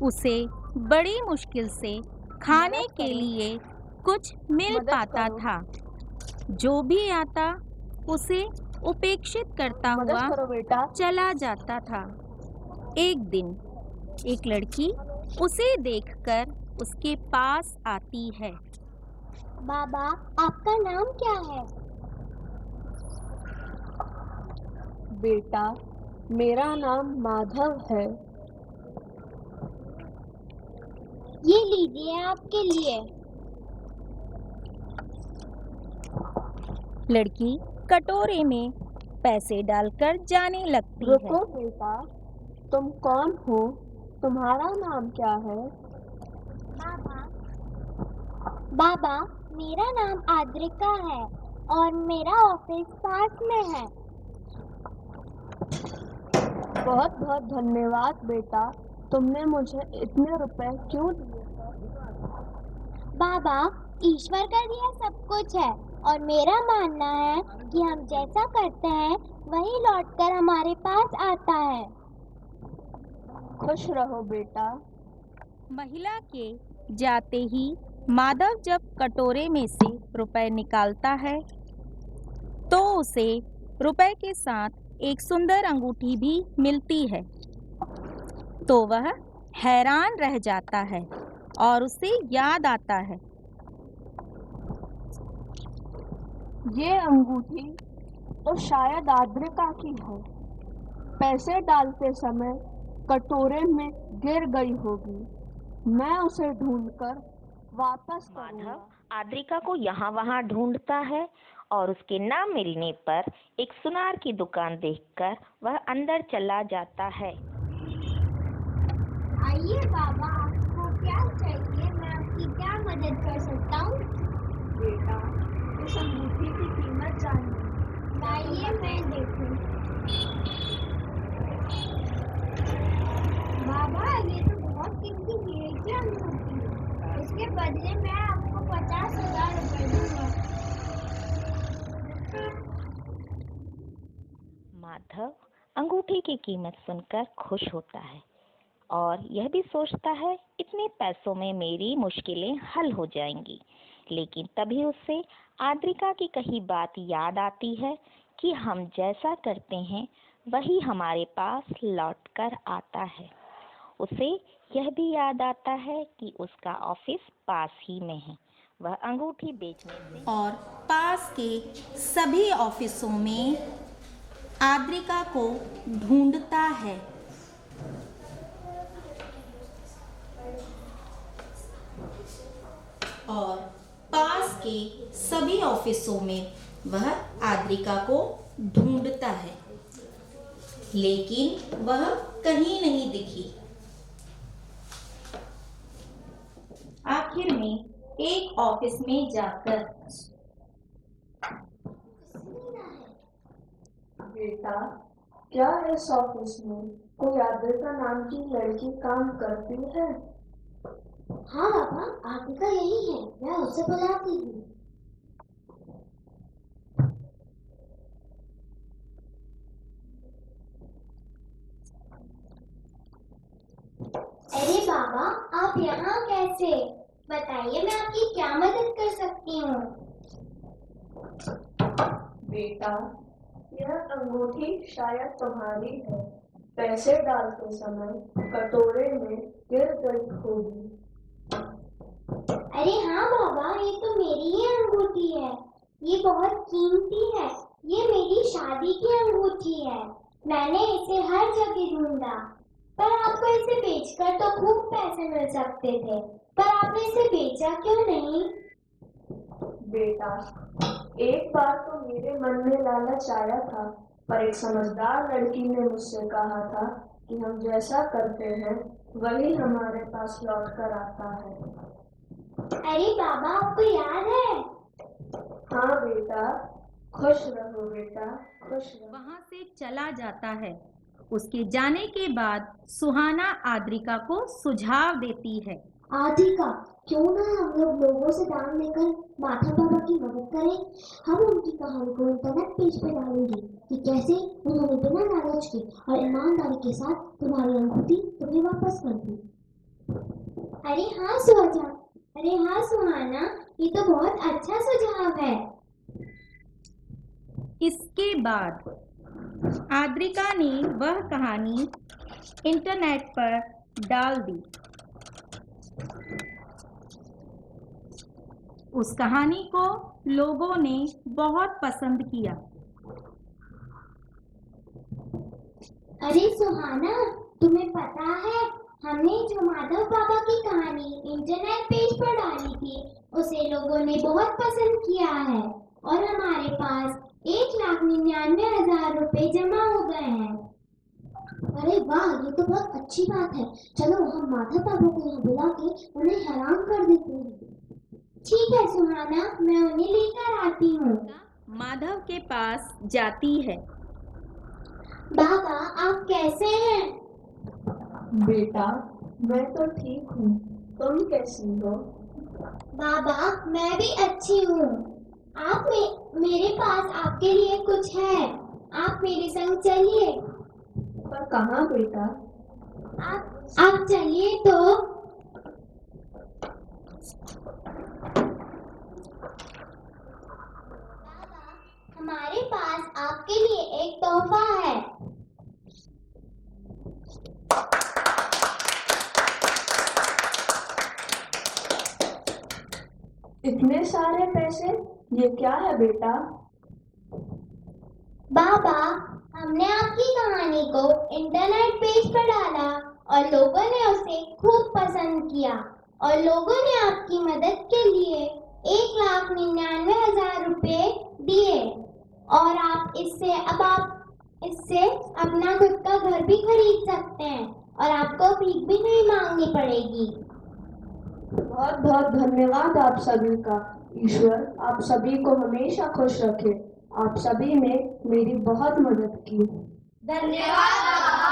S11: उसे बड़ी मुश्किल से खाने के लिए कुछ मिल पाता था। जो भी आता उसे उपेक्षित करता हुआ चला जाता था। एक दिन एक लड़की उसे देखकर उसके पास आती है।
S9: बाबा, आपका नाम क्या है?
S10: बेटा, मेरा नाम माधव है।
S9: ये लीजिए आपके लिए।
S11: लड़की कटोरे में पैसे डालकर जाने लगती है।
S10: रुको बेटा, तुम कौन हो? तुम्हारा नाम क्या है?
S9: बाबा, मेरा नाम आद्रिका है और मेरा ऑफिस पास में है।
S10: बहुत बहुत धन्यवाद बेटा, तुमने मुझे इतने रुपए क्यों दिए?
S9: बाबा, ईश्वर का दिया सब कुछ है और मेरा मानना है कि हम जैसा करते हैं वही लौटकर हमारे पास आता है।
S10: खुश रहो बेटा।
S11: महिला के जाते ही माधव जब कटोरे में से रुपए निकालता है तो उसे रुपए के साथ एक सुंदर अंगूठी भी मिलती है। तो वह हैरान रह जाता है और उसे याद आता है।
S10: ये अंगूठी तो शायद आद्रिका की है। पैसे डालते समय कटोरे में गिर गई होगी। मैं उसे ढूंढकर वापस करूंगा।
S12: माधव आद्रिका को यहाँ वहाँ ढूंढता है और उसके न मिलने पर एक सुनार की दुकान देखकर वह अंदर चला जाता है।
S9: आइए बाबा, आपको क्या चाहिए? मैं आपकी क्या मदद कर सकता हूँ?
S10: बेटा, इस अंगूठी की कीमत जानिए।
S9: लाइए मैं देखूं। बाबा, ये तो बहुत कीमती हीरे की अंगूठी है। उसके बदले मैं आपको 50,000 रुपए दूंगा।
S12: माधव अंगूठी की कीमत सुनकर खुश होता है और यह भी सोचता है इतने पैसों में मेरी मुश्किलें हल हो जाएंगी। लेकिन तभी उसे आद्रिका की कही बात याद आती है कि हम जैसा करते हैं वही हमारे पास लौट कर आता है। उसे यह भी याद आता है कि उसका ऑफिस पास ही में है। वह अंगूठी बेचने से
S11: और पास के सभी ऑफिसों में आद्रिका को ढूंढता है। और पास के सभी ऑफिसों में वह आद्रिका को ढूंढता है, लेकिन वह कहीं नहीं दिखी। आखिर में एक ऑफिस में जाकर
S10: बेटा, क्या इस ऑफिस में कोई आद्रिका नाम की लड़की काम करती है?
S9: हाँ बाबा, आद्रिका यही है। मैं उसे बुलाती हूँ। अरे बाबा, आप यहाँ कैसे? बताइए, मैं आपकी क्या मदद कर सकती हूँ?
S10: बेटा, यह अंगूठी शायद तुम्हारी है। पैसे डालते समय कटोरे में गिर गई होगी।
S9: अरे हाँ बाबा, ये तो मेरी ही अंगूठी है। ये बहुत कीमती है। ये मेरी शादी की अंगूठी है। मैंने इसे हर जगह ढूंढा, पर आपको इसे बेचकर तो खूब पैसे मिल सकते थे। पर आपने इसे बेचा क्यों नहीं?
S10: बेटा, एक बार तो मेरे मन में लालच आया था, पर एक समझदार लड़की ने मुझसे कहा था कि हम जैसा करते हैं वही हमारे पास लौट कर आता है।
S9: अरे बाबा, आपको याद है?
S10: हाँ बेटा, खुश रहो बेटा, खुश रहो।
S11: वहां से चला जाता है। उसके जाने के बाद सुहाना आद्रिका को सुझाव देती है।
S9: आद्रिका,
S1: क्यों ना हम लोग लोगों से दान लेकर माधव बाबा की मदद करें। हम उनकी कहानी को इंटरनेट पेज पर डालेंगे कि कैसे उन्होंने बिना लालच के और ईमानदारी के साथ तुम्हारी अंगूठी तुम्हें वापस कर दी। अरे हाँ सुहाना, ये तो बहुत अच्छा सुझाव है।
S11: इसके बाद आद्रिका ने वह कहानी इंटरनेट पर डाल दी। उस कहानी को लोगों ने बहुत पसंद किया।
S1: अरे सुहाना, तुम्हें पता है हमने जो माधव बाबा की कहानी इंटरनेट पेज पर डाली थी उसे लोगों ने बहुत पसंद किया है और हमारे पास 1,99,000 रुपए जमा हो गए हैं। अरे वाह, ये तो बहुत अच्छी बात है। चलो हम माधव बाबा को यहाँ बुला के उन्हें हैरान कर देते हैं। ठीक है सुहाना, मैं उन्हें लेकर आती हूँ।
S11: माधव के पास जाती है।
S1: बाबा, आप कैसे हैं?
S13: बेटा, मैं तो ठीक हूँ, तुम कैसी हो?
S1: बाबा, मैं भी अच्छी हूँ। आप मेरे पास आपके लिए कुछ है, आप मेरे संग चलिए।
S13: पर कहाँ बेटा?
S1: आप चलिए तो। बाबा, हमारे पास आपके लिए एक तोहफा है।
S13: इतने सारे पैसे, ये क्या है बेटा?
S1: बाबा, हमने आपकी कहानी को इंटरनेट पेज पर डाला और लोगों ने उसे खूब पसंद किया और लोगों ने आपकी मदद के लिए 1,99,000 रुपए दिए और आप इससे अपना खुद का घर भी खरीद सकते हैं और आपको भीख भी नहीं मांगनी पड़ेगी।
S13: बहुत बहुत धन्यवाद आप सभी का। ईश्वर आप सभी को हमेशा खुश रखे। आप सभी ने मेरी बहुत मदद की।
S1: धन्यवाद बाबा।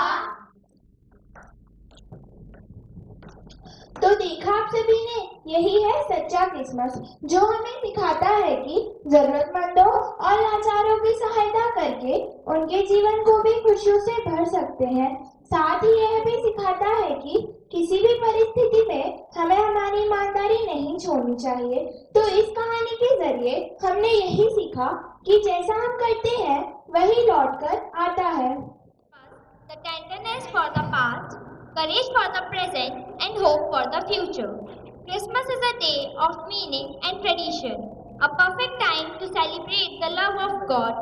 S14: तो देखा आप सभी ने, यही है सच्चा क्रिसमस, जो हमें सिखाता है कि जरूरतमंदों और लाचारों की सहायता करके उनके जीवन को भी खुशियों से भर सकते हैं। साथ ही यह भी सिखाता है कि किसी भी परिस्थिति में हमें हमारी ईमानदारी नहीं छोड़नी चाहिए। तो इस कहानी के जरिए हमने यही सीखा कि जैसा हम करते हैं वही लौटकर आता है।
S9: The tenderness for the past, courage for the present, and hope for the future. Christmas is a day of meaning and tradition, a perfect time to celebrate the love of God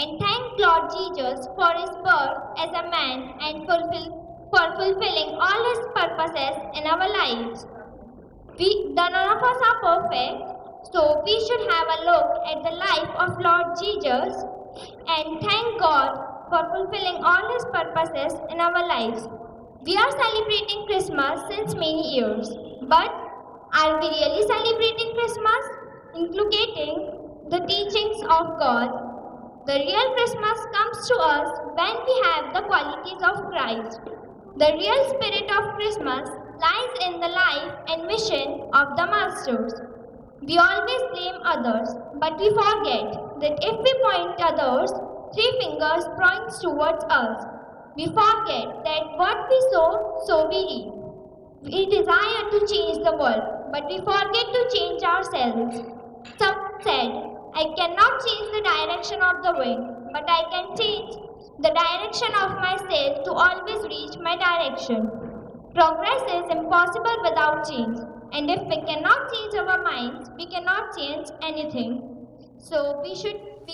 S9: and thank Lord Jesus for His birth as a man and for fulfilling all His purposes in our lives. None of us are perfect, so we should have a look at the life of Lord Jesus and thank God for fulfilling all His purposes in our lives. We are celebrating Christmas since many years, but are we really celebrating Christmas? Inculcating the teachings of God. The real Christmas comes to us when we have the qualities of Christ. The real spirit of Christmas lies in the life and mission of the masters. We always blame others, but we forget that if we point others, 3 fingers points towards us. We forget that what we sow, so we reap. We desire to change the world, but we forget to change ourselves. Someone said, I cannot change the direction of the wind, but I can change the direction of myself to always reach my direction. Progress is impossible without change, and if we cannot change our minds, we cannot change anything. So we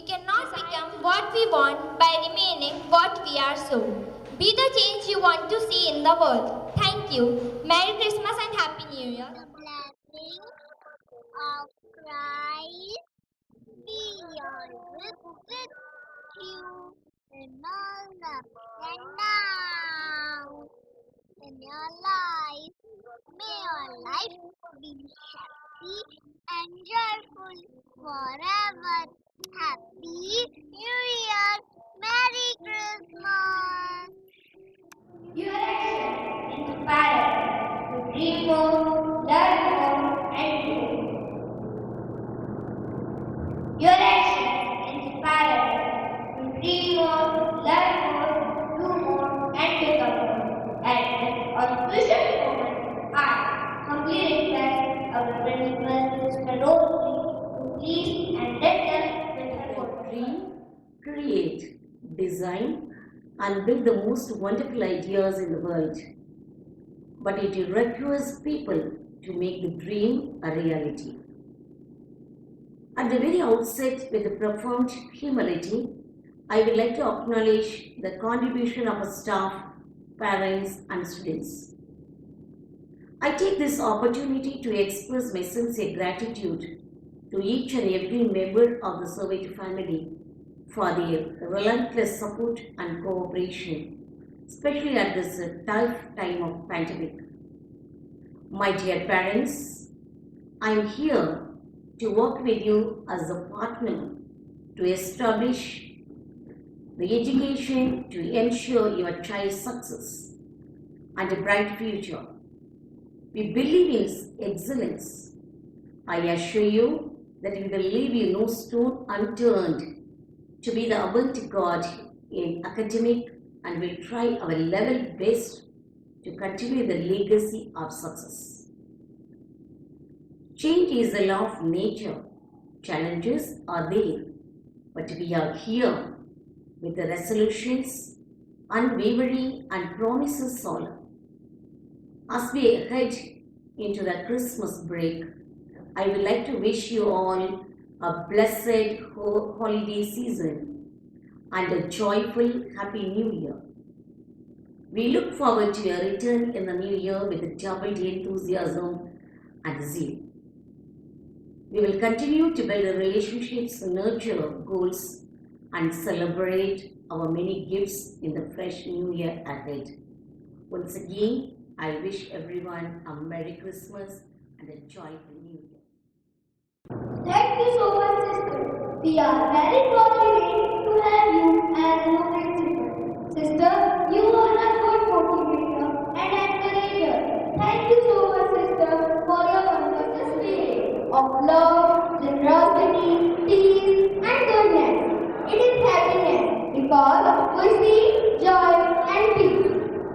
S9: cannot become what we want by remaining what we are so. Be the change you want to see in the world. Thank you. Merry Christmas and Happy New Year.
S15: The blessing of Christ be always with you in all up and down. In your life, may your life be happy and joyful forever. Happy New Year! Merry Christmas!
S1: Your action inspires to dream more, learn more,
S16: design and build the most wonderful ideas in the world. But it requires people to make the dream a reality. At the very outset, with a profound humility, I would like to acknowledge the contribution of our staff, parents, and students. I take this opportunity to express my sincere gratitude to each and every member of the Servate family for their relentless support and cooperation, especially at this tough time of pandemic. My dear parents, I am here to work with you as a partner to establish the education to ensure your child's success and a bright future. We believe in excellence. I assure you that we will leave you no stone unturned to be the avant-garde in academic, and will try our level best to continue the legacy of success. Change is the law of nature. Challenges are there, but we are here with the resolutions, unwavering and promises solid. As we head into the Christmas break, I would like to wish you all a blessed holiday season and a joyful Happy New Year. We look forward to your return in the new year with doubled enthusiasm and zeal. We will continue to build relationships, nurture goals, and celebrate our many gifts in the fresh new year ahead. Once again, I wish everyone a Merry Christmas and a joyful New Year.
S1: Thank you so much, sister. We are very fortunate to have you as an principal. Sister, you are a good motivator and encourager. Thank you so much, sister, for your wonderful spirit of love, generosity, peace, and goodness. It is happiness because we see joy and peace.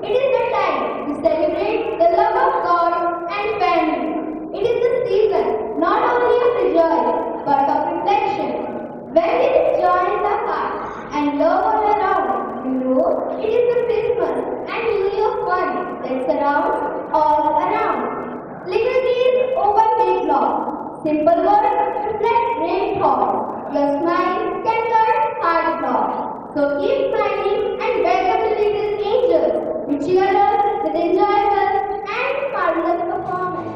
S1: It is the time to celebrate the love of God and family. It is the season not only of the joy but of reflection. When there is joy in the heart and love all around, you know it is the Christmas and New Year fun that surrounds all around. Little dreams open big doors. Simple words reflect great thoughts. Your smile can turn hard thoughts. So keep smiling and welcome the little angels who cheer us with enjoyable and marvelous performance.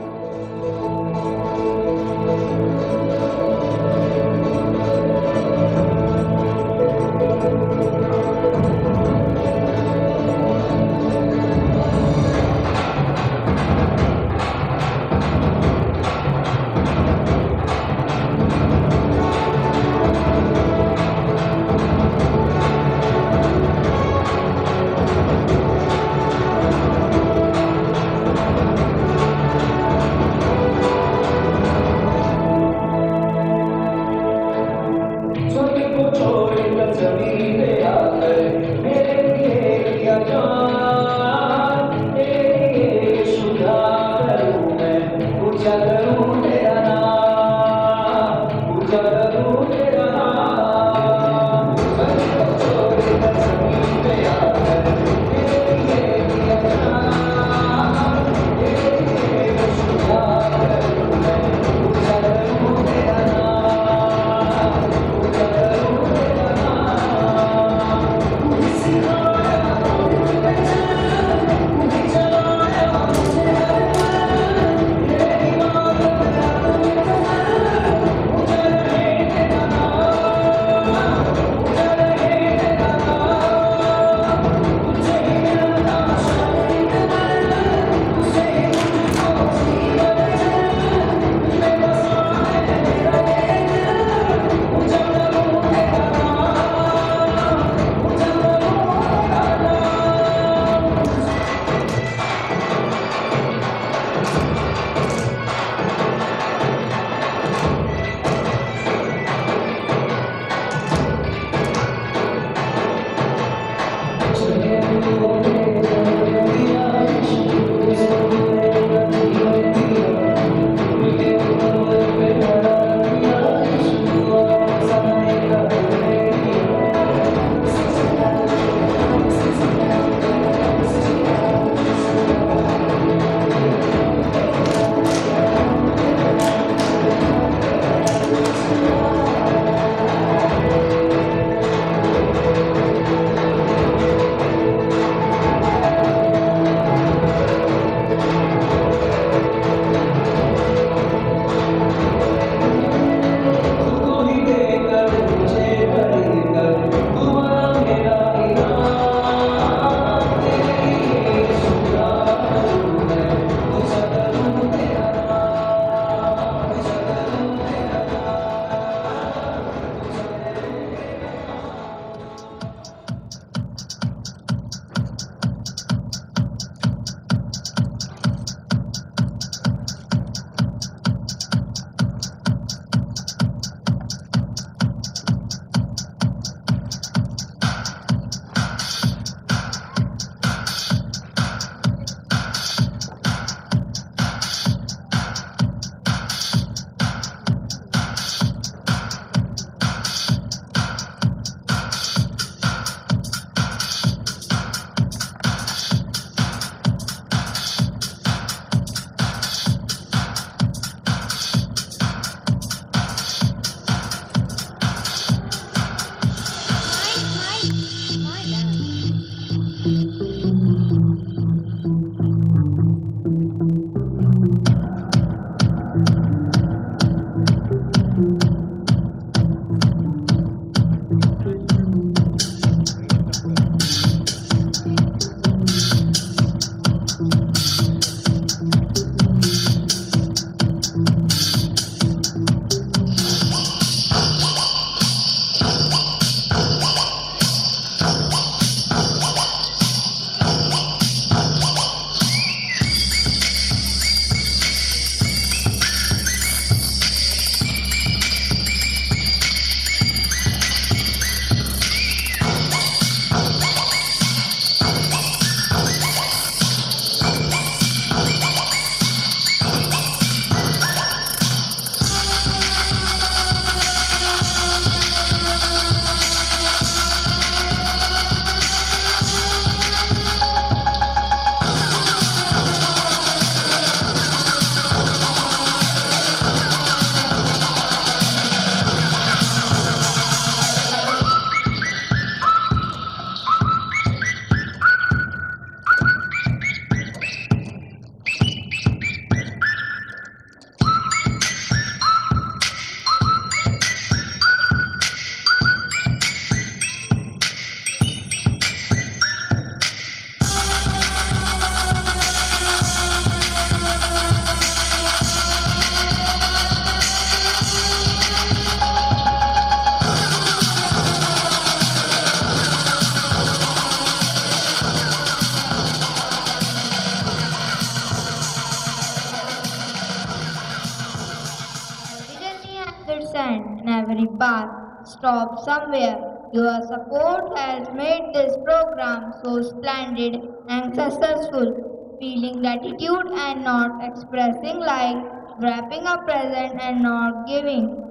S8: and every path stops somewhere. Your support has made this program so splendid and successful. Feeling gratitude and not expressing like wrapping a present and not giving.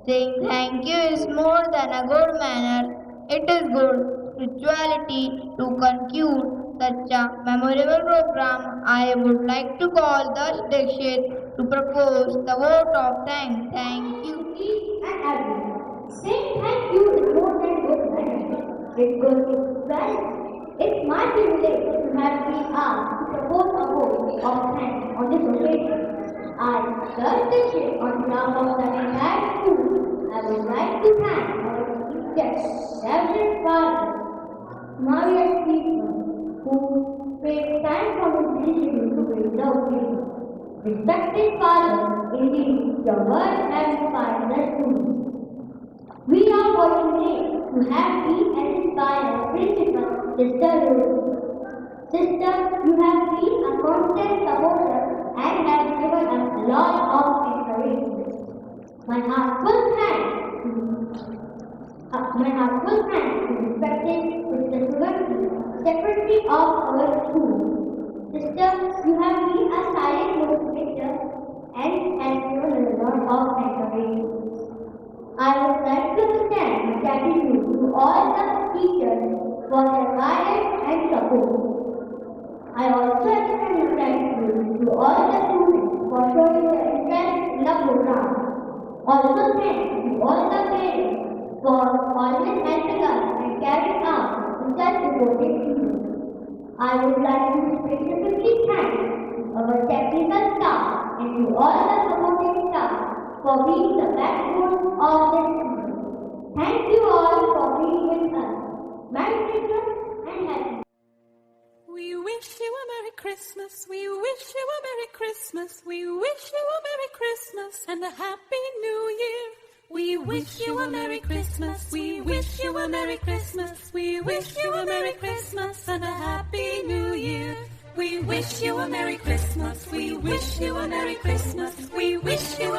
S8: Saying thank you is more than a good manner. It is good spirituality to conclude such a memorable program. I would like to call the Dikshit to propose the vote of thanks. Thank you.
S1: And everyone. Saying thank you is more than good manners. It's good spirituality. It's my privilege to have been asked to propose a vote of thanks on this occasion. I, Sir Dikshit, on behalf of the entire school, I would like to thank our teachers, Reverend Father, Maria Stephen, who spent time from his schedule to bring the occasion. Respected Father, indeed, your word has inspired the students. We are fortunate to have been and inspired Principal Sister Rose. Sister, you have been a constant supporter and have given us a lot of encouragement. My heartfelt thanks to respected Sister Suganti, Secretary of our school. Sister, you have been a silent motivator and has given us a lot of encouragement. I would like to extend my gratitude to all the teachers for their guidance and support. I also extend my gratitude to all the students for showing their interest in the program. Also thanks to all the parents for always helping us and carrying out such supportive teaching. I would like to specifically thank our technical staff and to all the supporting staff for being the backbone of this school. Thank you all for being with us. Merry Christmas and Happy.
S17: We wish you a Merry Christmas. We wish you a Merry Christmas. We wish you a Merry Christmas and a Happy New Year. We wish you a Merry Christmas. We wish you a Merry Christmas. We wish you a Merry Christmas and a Happy New Year. We wish you a Merry Christmas. We wish you a Merry Christmas. We wish you